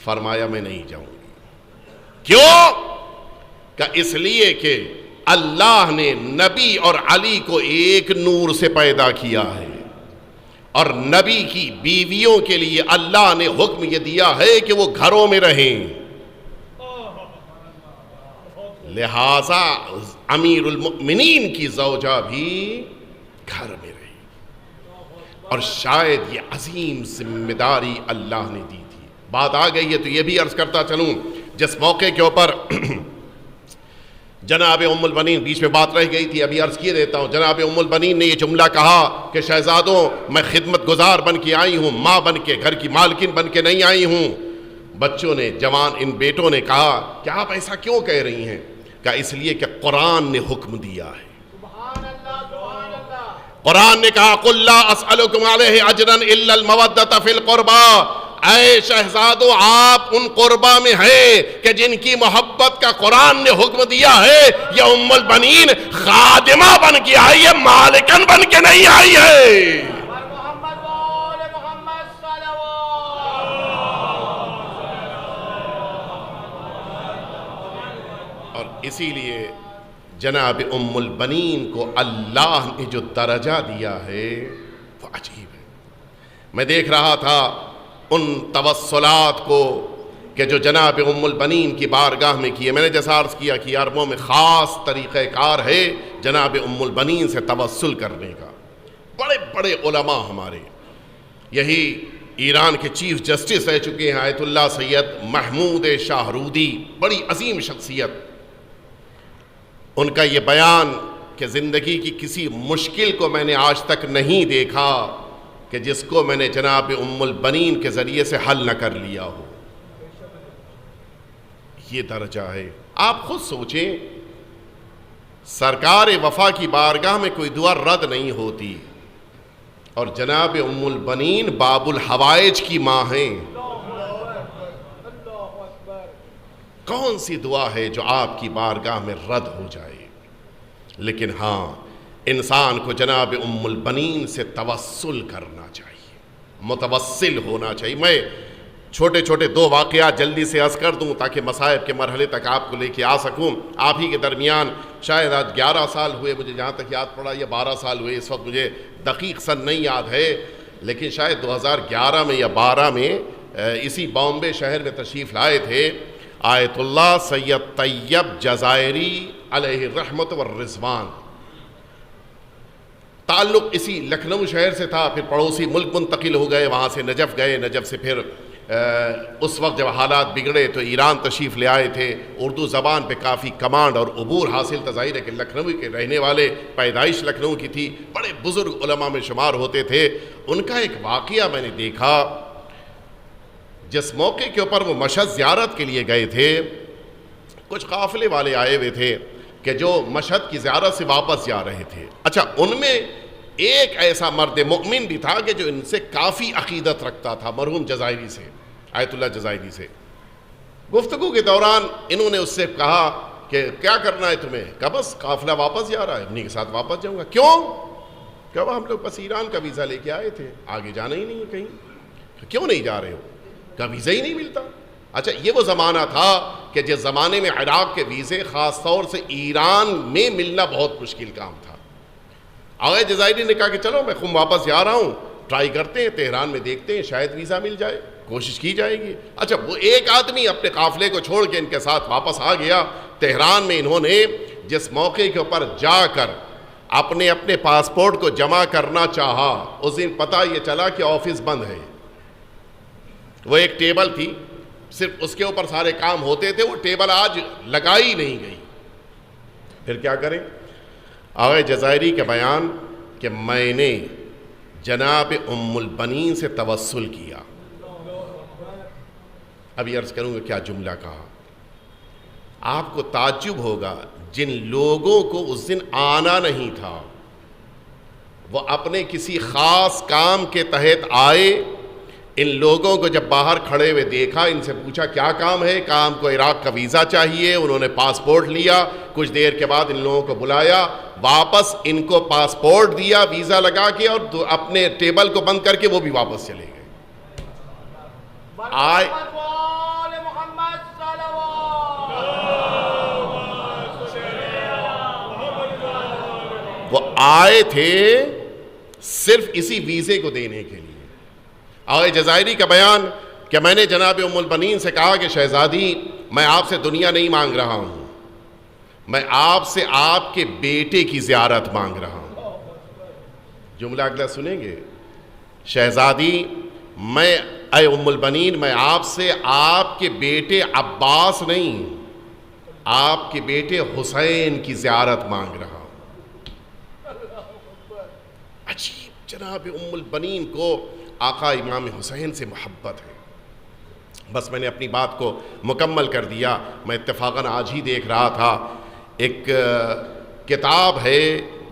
فرمایا میں نہیں جاؤں گی. کیوں؟ کہ اس لیے کہ اللہ نے نبی اور علی کو ایک نور سے پیدا کیا ہے، اور نبی کی بیویوں کے لیے اللہ نے حکم یہ دیا ہے کہ وہ گھروں میں رہیں، لہذا امیر المؤمنین کی زوجہ بھی گھر میں رہی، اور شاید یہ عظیم ذمہ داری اللہ نے دی تھی۔ بات آ گئی ہے تو یہ بھی عرض کرتا چلوں، جس موقع کے اوپر جناب ام البنین، بیچ میں بات رہ گئی تھی، ابھی عرض کیے دیتا ہوں، جناب ام البنین نے یہ جملہ کہا کہ شہزادوں میں خدمت گزار بن کے آئی ہوں، ماں بن کے، گھر کی مالکن بن کے نہیں آئی ہوں۔ بچوں نے، جوان ان بیٹوں نے کہا کہ آپ ایسا کیوں کہہ رہی ہیں؟ کہا اس لیے کہ قرآن نے حکم دیا ہے، قرآن نے کہا قُلْ لَا أَسْأَلُكُمْ عَلَيْهِ أَجْرًا إِلَّا الْمَوَدَّةَ فِي الْقُرْبَى، اے شہزادو آپ ان قربا میں ہیں کہ جن کی محبت کا قرآن نے حکم دیا ہے۔ یہ ام البنین خادمہ بن کے آئی ہے، مالکن بن کے نہیں آئی ہے۔ اور اسی لیے جناب ام البنین کو اللہ نے جو درجہ دیا ہے وہ عجیب ہے۔ میں دیکھ رہا تھا ان توسلات کو کہ جو جناب ام البنین کی بارگاہ میں کیے، میں نے جیسا عرض کیا کہ عربوں میں خاص طریقہ کار ہے جناب ام البنین سے توسل کرنے کا۔ بڑے بڑے علماء ہمارے، یہی ایران کے چیف جسٹس رہ چکے ہیں آیت اللہ سید محمود شاہرودی، بڑی عظیم شخصیت، ان کا یہ بیان کہ زندگی کی کسی مشکل کو میں نے آج تک نہیں دیکھا کہ جس کو میں نے جناب ام البنین کے ذریعے سے حل نہ کر لیا ہو۔ یہ درجہ ہے۔ آپ خود سوچیں، سرکار وفا کی بارگاہ میں کوئی دعا رد نہیں ہوتی، اور جناب ام البنین باب الحوائج کی ماں ہیں۔ کون سی دعا ہے جو آپ کی بارگاہ میں رد ہو جائے؟ لیکن ہاں، انسان کو جناب ام البنین سے توسل کرنا چاہیے، متوسل ہونا چاہیے۔ میں چھوٹے چھوٹے دو واقعات جلدی سے عرض کر دوں تاکہ مصائب کے مرحلے تک آپ کو لے کے آ سکوں۔ آپ ہی کے درمیان شاید آج 11 سال ہوئے، مجھے جہاں تک یاد پڑا یا 12 سال ہوئے، اس وقت مجھے دقیق سن نہیں یاد ہے، لیکن شاید 2011 میں یا 12 میں اسی بامبے شہر میں تشریف لائے تھے آیت اللہ سید طیب جزائری علیہ الرحمت والرضوان۔ تعلق اسی لکھنؤ شہر سے تھا، پھر پڑوسی ملک منتقل ہو گئے، وہاں سے نجف گئے، نجف سے پھر اس وقت جب حالات بگڑے تو ایران تشریف لے آئے تھے۔ اردو زبان پہ کافی کمانڈ اور عبور حاصل تھا، ظاہر ہے کہ لکھنؤ کے رہنے والے، پیدائش لکھنؤ کی تھی، بڑے بزرگ علماء میں شمار ہوتے تھے۔ ان کا ایک واقعہ میں نے دیکھا، جس موقع کے اوپر وہ مشہد زیارت کے لیے گئے تھے، کچھ قافلے والے آئے ہوئے تھے کہ جو مشہد کی زیارت سے واپس جا رہے تھے۔ اچھا، ان میں ایک ایسا مرد مؤمن بھی تھا کہ جو ان سے کافی عقیدت رکھتا تھا، مرحوم جزائری سے، آیت اللہ جزائری سے۔ گفتگو کے دوران انہوں نے اس سے کہا کہ کیا کرنا ہے تمہیں؟ کہا بس قافلہ واپس جا رہا ہے، انہی کے ساتھ واپس جاؤں گا۔ کیوں؟ کہا ہم لوگ بس ایران کا ویزا لے کے آئے تھے، آگے جانا ہی نہیں ہے کہیں۔ کیوں نہیں جا رہے ہو؟ کہا ویزا ہی نہیں ملتا۔ اچھا، یہ وہ زمانہ تھا کہ جس زمانے میں عراق کے ویزے خاص طور سے ایران میں ملنا بہت مشکل کام تھا۔ آغا جزائری نے کہا کہ چلو میں خود واپس جا رہا ہوں، ٹرائی کرتے ہیں، تہران میں دیکھتے ہیں، شاید ویزا مل جائے، کوشش کی جائے گی۔ اچھا، وہ ایک آدمی اپنے قافلے کو چھوڑ کے ان کے ساتھ واپس آ گیا۔ تہران میں انہوں نے جس موقع کے اوپر جا کر اپنے پاسپورٹ کو جمع کرنا چاہا، اس دن پتہ یہ چلا کہ آفس بند ہے۔ وہ ایک ٹیبل تھی، صرف اس کے اوپر سارے کام ہوتے تھے، وہ ٹیبل آج لگائی نہیں گئی۔ پھر کیا کریں؟ آغا جزائری کا بیان کہ میں نے جناب ام البنین سے توسل کیا۔ ابھی عرض کروں گا کیا جملہ کہا۔ آپ کو تعجب ہوگا، جن لوگوں کو اس دن آنا نہیں تھا، وہ اپنے کسی خاص کام کے تحت آئے۔ ان لوگوں کو جب باہر کھڑے ہوئے دیکھا، ان سے پوچھا کیا کام ہے؟ کہا ہم کو عراق کا ویزا چاہیے۔ انہوں نے پاسپورٹ لیا، کچھ دیر کے بعد ان لوگوں کو بلایا، واپس ان کو پاسپورٹ دیا ویزا لگا کے، اور اپنے ٹیبل کو بند کر کے وہ بھی واپس چلے گئے۔ آئے تھے صرف اسی ویزے کو دینے کے لیے۔ آغا جزائری کا بیان کہ میں نے جناب ام البنین سے کہا کہ شہزادی میں آپ سے دنیا نہیں مانگ رہا ہوں، میں آپ سے آپ کے بیٹے کی زیارت مانگ رہا ہوں۔ جملہ اگلا سنیں گے، شہزادی میں اے ام البنین میں آپ سے آپ کے بیٹے عباس نہیں، آپ کے بیٹے حسین کی زیارت مانگ رہا ہوں۔ عجیب، جناب ام البنین کو آقا امام حسین سے محبت ہے۔ بس میں نے اپنی بات کو مکمل کر دیا۔ میں اتفاقاً آج ہی دیکھ رہا تھا، ایک کتاب ہے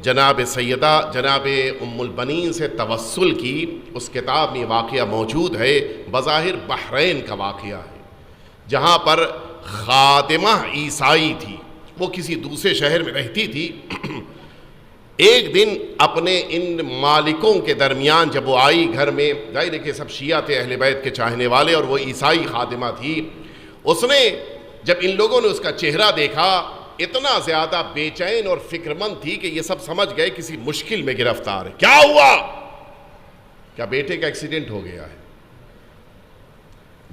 جناب سیدہ جناب ام البنین سے توسل کی، اس کتاب میں واقعہ موجود ہے، بظاہر بحرین کا واقعہ ہے، جہاں پر خادمہ عیسائی تھی، وہ کسی دوسرے شہر میں رہتی تھی۔ ایک دن اپنے ان مالکوں کے درمیان جب وہ آئی گھر میں، ظاہر ہے کہ سب شیعہ تھے، اہل بیت کے چاہنے والے، اور وہ عیسائی خادمہ تھی، اس نے جب ان لوگوں نے اس کا چہرہ دیکھا اتنا زیادہ بے چین اور فکر مند تھی کہ یہ سب سمجھ گئے کسی مشکل میں گرفتار ہے۔ کیا ہوا؟ کیا بیٹے کا ایکسیڈنٹ ہو گیا ہے؟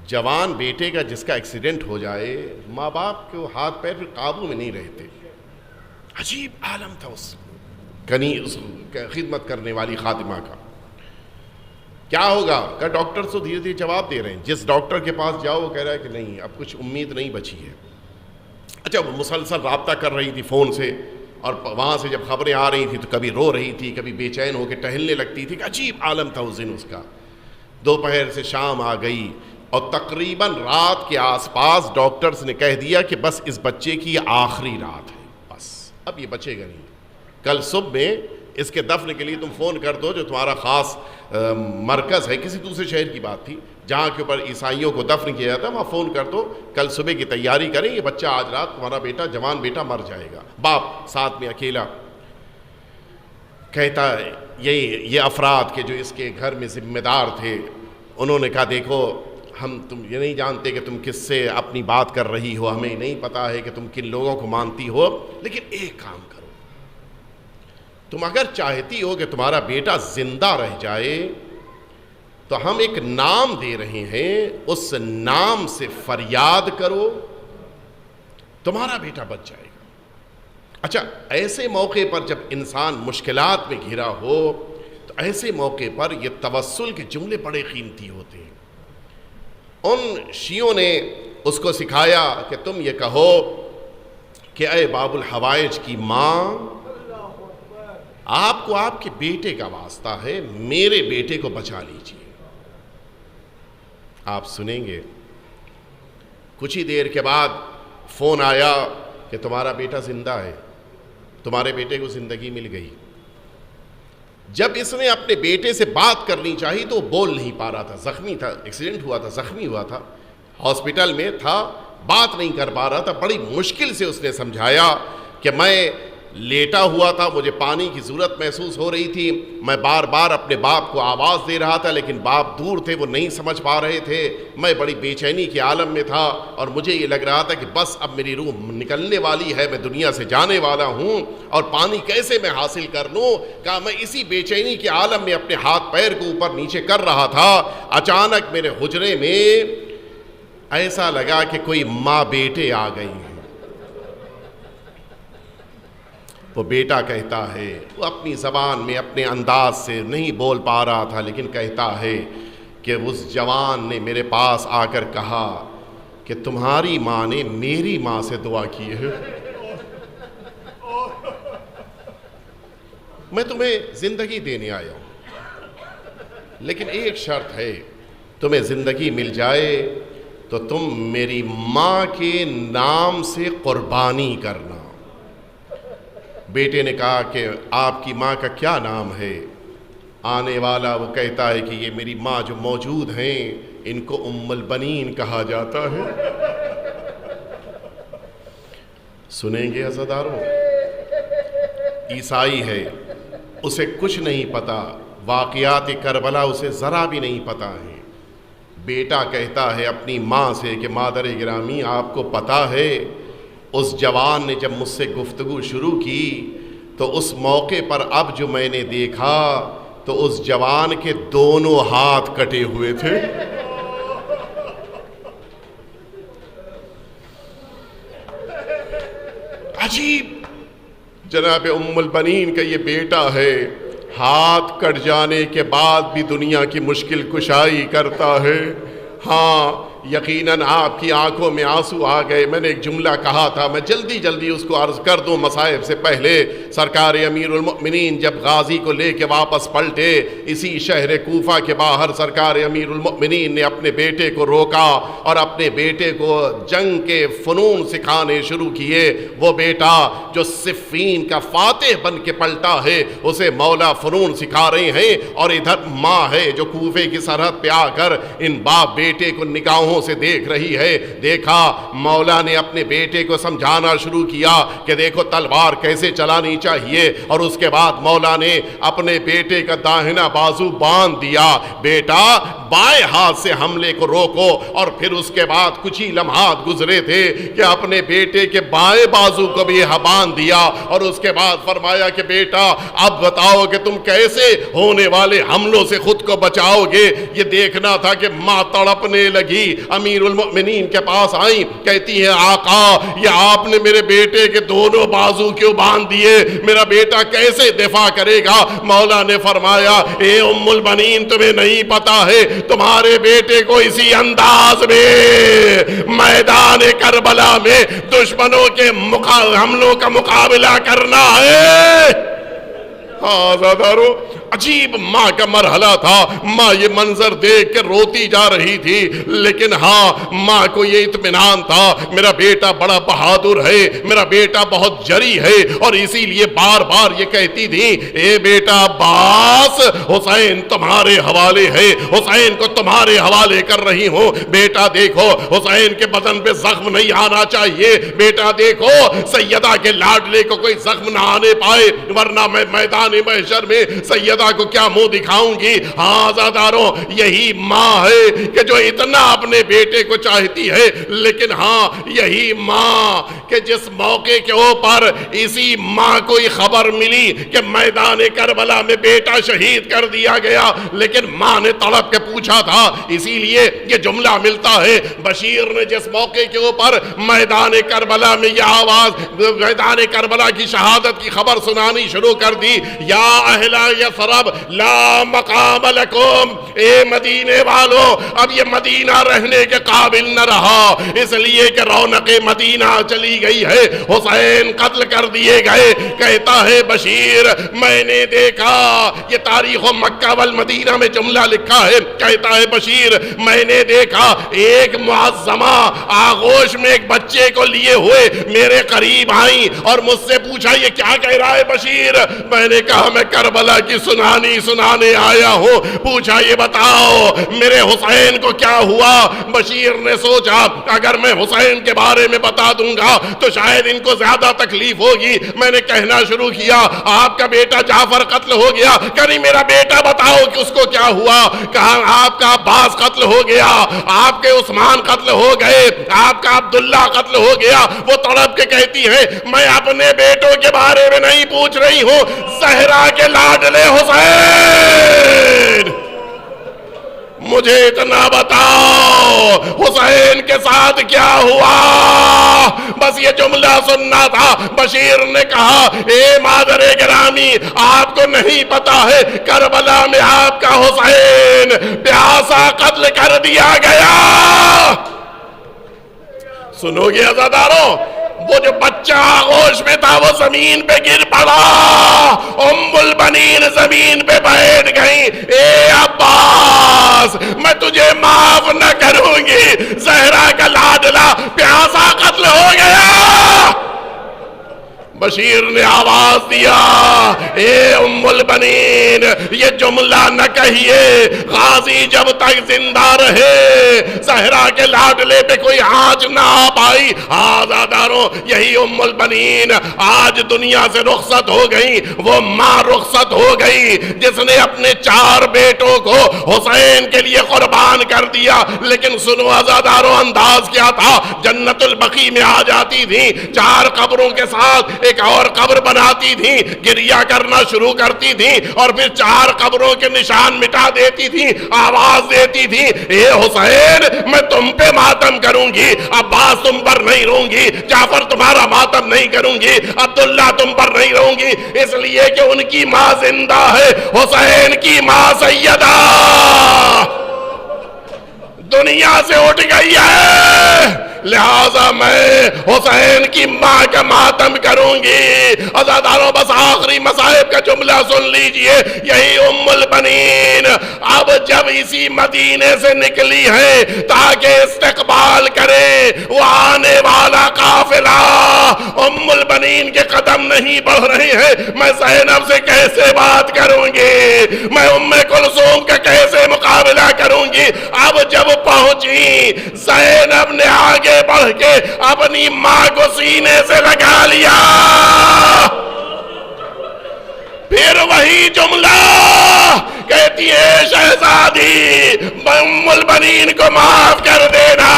جوان بیٹے کا جس کا ایکسیڈنٹ ہو جائے، ماں باپ کو ہاتھ پیر پھر قابو میں نہیں رہتے۔ عجیب عالم تھا اس خدمت کرنے والی خادمہ کا۔ کیا ہوگا؟ کہ ڈاکٹر تو دھیرے دھیرے جواب دے رہے ہیں، جس ڈاکٹر کے پاس جاؤ وہ کہہ رہا ہے کہ نہیں اب کچھ امید نہیں بچی ہے۔ اچھا، وہ مسلسل رابطہ کر رہی تھی فون سے، اور وہاں سے جب خبریں آ رہی تھی تو کبھی رو رہی تھی، کبھی بے چین ہو کے ٹہلنے لگتی تھی۔ کہ عجیب عالم تھا اس دن اس کا۔ دوپہر سے شام آ گئی اور تقریباً رات کے آس پاس ڈاکٹرز نے کہہ دیا کہ بس اس بچے کی یہ آخری رات ہے، بس اب یہ بچے گا نہیں۔ کل صبح میں اس کے دفن کے لیے تم فون کر دو، جو تمہارا خاص مرکز ہے، کسی دوسرے شہر کی بات تھی جہاں کے اوپر عیسائیوں کو دفن کیا جاتا ہے، وہاں فون کر دو، کل صبح کی تیاری کریں، یہ بچہ آج رات تمہارا بیٹا جوان بیٹا مر جائے گا۔ باپ ساتھ میں اکیلا کہتا ہے، یہ افراد کے جو اس کے گھر میں ذمہ دار تھے، انہوں نے کہا دیکھو ہم تم یہ نہیں جانتے کہ تم کس سے اپنی بات کر رہی ہو، ہمیں نہیں پتا ہے کہ تم کن لوگوں کو مانتی ہو، لیکن ایک کام کرو، تم اگر چاہتی ہو کہ تمہارا بیٹا زندہ رہ جائے تو ہم ایک نام دے رہے ہیں، اس نام سے فریاد کرو، تمہارا بیٹا بچ جائے گا۔ اچھا، ایسے موقع پر جب انسان مشکلات میں گھرا ہو تو ایسے موقع پر یہ توسل کے جملے بڑے قیمتی ہوتے ہیں۔ ان شیعوں نے اس کو سکھایا کہ تم یہ کہو کہ اے باب الحوائج کی ماں، آپ کو آپ کے بیٹے کا واسطہ ہے، میرے بیٹے کو بچا لیجیے۔ آپ سنیں گے کچھ ہی دیر کے بعد فون آیا کہ تمہارا بیٹا زندہ ہے، تمہارے بیٹے کو زندگی مل گئی۔ جب اس نے اپنے بیٹے سے بات کرنی چاہی تو وہ بول نہیں پا رہا تھا، زخمی تھا، ایکسیڈنٹ ہوا تھا، زخمی ہوا تھا، ہاسپٹل میں تھا، بات نہیں کر پا رہا تھا۔ بڑی مشکل سے اس نے سمجھایا کہ میں لیٹا ہوا تھا، مجھے پانی کی ضرورت محسوس ہو رہی تھی، میں بار بار اپنے باپ کو آواز دے رہا تھا لیکن باپ دور تھے، وہ نہیں سمجھ پا رہے تھے، میں بڑی بے چینی کے عالم میں تھا اور مجھے یہ لگ رہا تھا کہ بس اب میری روح نکلنے والی ہے، میں دنیا سے جانے والا ہوں اور پانی کیسے میں حاصل کر لوں۔ کہا میں اسی بے چینی کے عالم میں اپنے ہاتھ پیر کو اوپر نیچے کر رہا تھا، اچانک میرے حجرے میں ایسا لگا کہ کوئی ماں بیٹے آ گئی ہیں۔ وہ بیٹا کہتا ہے، وہ اپنی زبان میں اپنے انداز سے نہیں بول پا رہا تھا لیکن کہتا ہے کہ اس جوان نے میرے پاس آ کر کہا کہ تمہاری ماں نے میری ماں سے دعا کی ہے، میں تمہیں زندگی دینے آیا ہوں لیکن ایک شرط ہے، تمہیں زندگی مل جائے تو تم میری ماں کے نام سے قربانی کرنا۔ بیٹے نے کہا کہ آپ کی ماں کا کیا نام ہے؟ آنے والا وہ کہتا ہے کہ یہ میری ماں جو موجود ہیں ان کو ام البنین کہا جاتا ہے۔ سنیں گے عزاداروں، عیسائی ہے، اسے کچھ نہیں پتا، واقعات کربلا اسے ذرا بھی نہیں پتا ہے۔ بیٹا کہتا ہے اپنی ماں سے کہ مادر گرامی آپ کو پتا ہے اس جوان نے جب مجھ سے گفتگو شروع کی تو اس موقع پر اب جو میں نے دیکھا تو اس جوان کے دونوں ہاتھ کٹے ہوئے تھے۔ عجیب، جناب ام البنین کا یہ بیٹا ہے، ہاتھ کٹ جانے کے بعد بھی دنیا کی مشکل کشائی کرتا ہے۔ ہاں یقیناً آپ کی آنکھوں میں آنسو آ گئے۔ میں نے ایک جملہ کہا تھا، میں جلدی اس کو عرض کر دوں مصائب سے پہلے۔ سرکار امیر المؤمنین جب غازی کو لے کے واپس پلٹے، اسی شہر کوفہ کے باہر سرکار امیر المؤمنین نے اپنے بیٹے کو روکا اور اپنے بیٹے کو جنگ کے فنون سکھانے شروع کیے۔ وہ بیٹا جو صفین کا فاتح بن کے پلٹا ہے، اسے مولا فنون سکھا رہے ہیں، اور ادھر ماں ہے جو کوفے کی سرحد پہ آ کر ان باپ بیٹے کو نگاہوں سے دیکھ رہی ہے۔ دیکھا مولا نے اپنے بیٹے کو سمجھانا شروع کیا کہ دیکھو تلوار کیسے چلانی چاہیے، اور اس کے بعد مولا نے اپنے بیٹے کا داہنا بازو باندھ دیا۔ بیٹا بائیں ہاتھ سے حملے کو روکو، اور پھر اس کے بعد کچھ ہی لمحات گزرے تھے کہ اپنے بیٹے کے بائیں بازو کو بھی باندھ دیا، اور اس کے بعد فرمایا کہ بیٹا اب بتاؤ کہ تم کیسے ہونے والے حملوں سے خود کو بچاؤ گے۔ یہ دیکھنا تھا کہ ماں تڑپنے لگی، امیر المؤمنین کے پاس آئیں، کہتی ہے آقا یہ آپ نے میرے بیٹے کے دونوں بازو کیوں باندھ دیے، میرا بیٹا کیسے دفاع کرے گا؟ مولا نے فرمایا اے ام البنین تمہیں نہیں پتا ہے تمہارے بیٹے کو اسی انداز میں میدان کربلا میں دشمنوں کے حملوں کا مقابلہ کرنا ہے۔ ہاں زادارو، عجیب ماں کا مرحلہ تھا۔ ماں یہ منظر دیکھ کے روتی جا رہی تھی، لیکن ہاں ماں کو یہ اطمینان تھا میرا بیٹا بڑا بہادر ہے، میرا بیٹا بہت جری ہے، اور اسی لیے بار بار یہ کہتی تھی اے بیٹا عباس حسین تمہارے حوالے ہے، حسین کو تمہارے حوالے کر رہی ہوں۔ بیٹا دیکھو حسین کے بدن پہ زخم نہیں آنا چاہیے، بیٹا دیکھو سیدہ کے لاڈلے کو کوئی زخم نہ آنے پائے، ورنہ میں میدان محشر میں سیدہ کو کیا منہ دکھاؤں گی۔ ہاں زاداروں، یہی ماں ہے کہ جو اتنا اپنے بیٹے کو چاہتی ہے، لیکن ہاں یہی ماں کہ جس موقع کے اوپر اسی ماں کو یہ خبر ملی کہ میدان کربلا میں بیٹا شہید کر دیا گیا، لیکن ماں نے تڑپ کے پوچھا تھا، اسی لیے یہ جملہ ملتا ہے بشیر نے جس موقع کے اوپر میدان کربلا میں یہ آواز، میدان کربلا کی شہادت کی خبر سنانی شروع کر دی، یا اہل یثرب لا مقام لکم، اے مدینے والو اب یہ مدینہ رہنے کے قابل نہ رہا، اس لیے کہ رونق مدینہ چلی گئی ہے، حسین قتل کر دیے گئے۔ کہتا ہے بشیر میں نے دیکھا، یہ تاریخ مکہ والمدینہ میں جملہ لکھا ہے، کہتا ہے بشیر میں نے دیکھا ایک معظمہ آغوش میں ایک بچے کو لیے ہوئے میرے قریب آئیں اور مجھ سے پوچھا یہ کیا کہہ رہا ہے بشیر؟ میں نے کہا میں کربلا کی سنانے آیا ہوں۔ پوچھا یہ بتاؤ میرے حسین کو کیا ہوا؟ بشیر نے سوچا اگر میں حسین کے بارے میں بتا دوں گا تو شاید ان کو زیادہ تکلیف ہوگی۔ میں نے کہنا شروع کیا آپ کا بیٹا جعفر قتل ہو گیا، کہ نہیں میرا بیٹا بتاؤ کہ اس کو کیا ہوا؟ کہا آپ کا عباس قتل ہو گیا، آپ کے عثمان قتل ہو گئے، آپ کا عبداللہ قتل ہو گیا۔ وہ تڑپ کے کہتی ہے میں اپنے بیٹوں کے بارے میں نہیں پوچھ رہی ہوں، زہرا کے لاڈلے حسین، مجھے اتنا بتاؤ حسین کے ساتھ کیا ہوا؟ بس یہ جملہ سننا تھا۔ بشیر نے کہا اے مادر گرامی آپ کو نہیں پتا ہے کربلا میں آپ کا حسین پیاسا قتل کر دیا گیا۔ سنو گے عزاداروں، وہ جو بچہ آغوش میں تھا وہ زمین پہ گر پڑا، ام البنین زمین پہ بیٹھ گئی، اے عباس میں تجھے معاف نہ کروں گی، زہرا کا لاڈلا پیاسا قتل ہو گیا۔ بشیر نے آواز دیا اے ام البنین یہ جملہ نہ کہیے، غازی جب تک زندہ رہے زہرا کے لاڈلے پہ کوئی آنچ نہ آ پائی۔ آزاداروں یہی ام البنین آج دنیا سے رخصت ہو گئی، وہ ماں رخصت ہو گئی جس نے اپنے 4 بیٹوں کو حسین کے لیے قربان کر دیا۔ لیکن سنو آزاداروں انداز کیا تھا، جنت البقیع میں آ جاتی تھی 4 قبروں کے ساتھ ایک ایک اور قبر بناتی تھیں، گریہ کرنا شروع کرتی تھیں اور پھر 4 قبروں کے نشان مٹا دیتی تھیں، آواز دیتی تھیں اے حسین میں تم پہ ماتم کروں گی، عباس تم پر نہیں رہوں گی، جعفر تمہارا ماتم نہیں کروں گی، عبداللہ تم پر نہیں رہوں گی، اس لیے کہ ان کی ماں زندہ ہے، حسین کی ماں سیدہ دنیا سے اٹھ گئی ہے، لہذا میں حسین کی ماں کا ماتم کروں گی۔ عزاداروں بس آخری مصائب کا جملہ سن لیجئے، یہی ام البنین اب جب اسی مدینے سے نکلی ہے تاکہ استقبال کرے وہ آنے والا قافلہ، ام البنین کے قدم نہیں بڑھ رہے ہیں، میں زینب سے کیسے بات کروں گی، میں ام کلثوم کا کیسے مقابلہ کروں گی؟ اب جب پہنچی زینب نے آگے بڑھ کے اپنی ماں کو سینے سے لگا لیا، پھر وہی جملہ کہتی ہے شہزادی ام البنین کو معاف کر دینا،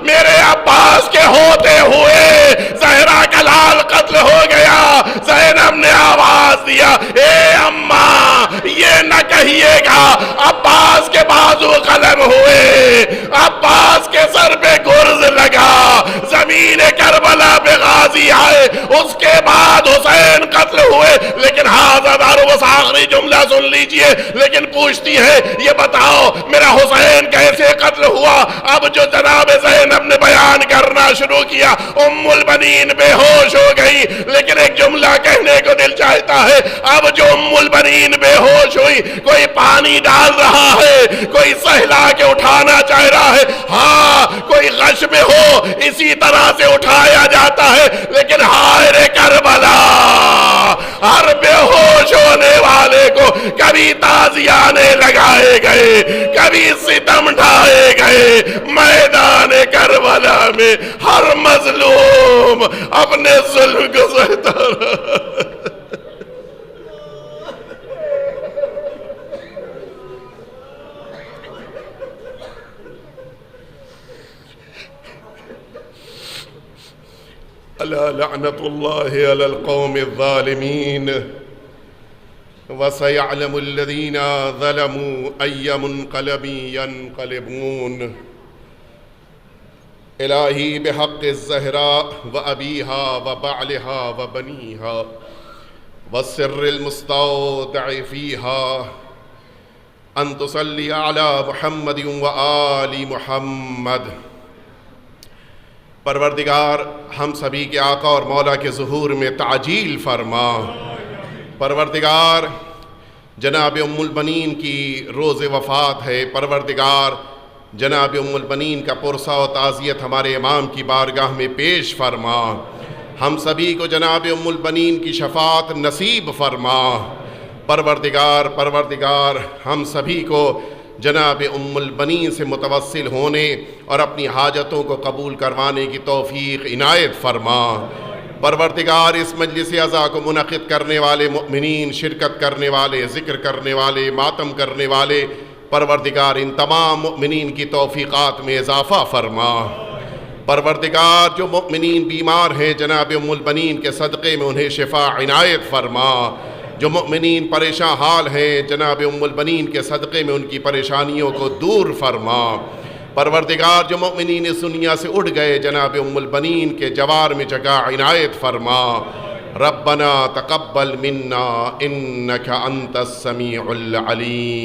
میرے عباس کے ہوتے ہوئے زہرا کا لال قتل ہو گیا۔ زینب نے آواز دیا اے اماں یہ نہ کہیے گا عباس کے بازو قلم ہوئے، عباس کے سر پہ گرز لگا، زمین کربلا پہ غازی آئے، اس کے بعد حسین قتل ہوئے، لیکن حاضر بس آخری جملہ سن لیجئے، لیکن پوچھتی ہے یہ بتاؤ میرا حسین کیسے قتل ہوا؟ اب جو جناب زینب نے بیان کرنا شروع کیا، ام البنین بے ہوش ہو گئی، لیکن ایک جملہ کہنے کو دل چاہتا ہے، اب جو ام البنین بے ہوش ہوئی، کوئی پانی ڈال رہا ہے، کوئی سہلا کے اٹھانا چاہ رہا ہے، ہاں کوئی غش میں ہو اسی طرح سے اٹھایا جاتا ہے، لیکن ہائے رے کربلا، ہر بے ہوش ہونے والے کو کبھی تازیانے لگائے گئے، کبھی ستم ڈھائے گئے، میدان کربلا میں ہر مظلوم اپنے ظلم کو سہتا رہا۔ الا لعنت اللہ علی القوم الظالمین وسيعلم الذين ظلموا أي منقلب ينقلبون۔ الہی بحق الزہراء وأبیہا وبعلہا وبنیہا والسر المستودع فیہا ان تصلی علی محمد وآل محمد۔ پروردگار ہم سبھی کے آقا اور مولا کے ظہور میں تعجیل فرما۔ پروردگار جناب ام البنین کی روز وفات ہے، پروردگار جناب ام البنین کا پرسہ و تعزیت ہمارے امام کی بارگاہ میں پیش فرما، ہم سبھی کو جناب ام البنین کی شفاعت نصیب فرما۔ پروردگار ہم سبھی کو جناب ام البنین سے متوسل ہونے اور اپنی حاجتوں کو قبول کروانے کی توفیق عنایت فرما۔ پروردگار اس مجلس عزا کو منعقد کرنے والے مؤمنین، شرکت کرنے والے، ذکر کرنے والے، ماتم کرنے والے، پروردگار ان تمام مؤمنین کی توفیقات میں اضافہ فرما۔ پروردگار جو مؤمنین بیمار ہیں جناب ام البنین کے صدقے میں انہیں شفا عنایت فرما، جو مؤمنین پریشان حال ہیں جناب ام البنین کے صدقے میں ان کی پریشانیوں کو دور فرما۔ پروردگار جو مؤمنین اس دنیا سے اٹھ گئے جناب ام البنین کے جوار میں جگہ عنایت فرما۔ ربنا تقبل منا انک انت السمیع العلیم۔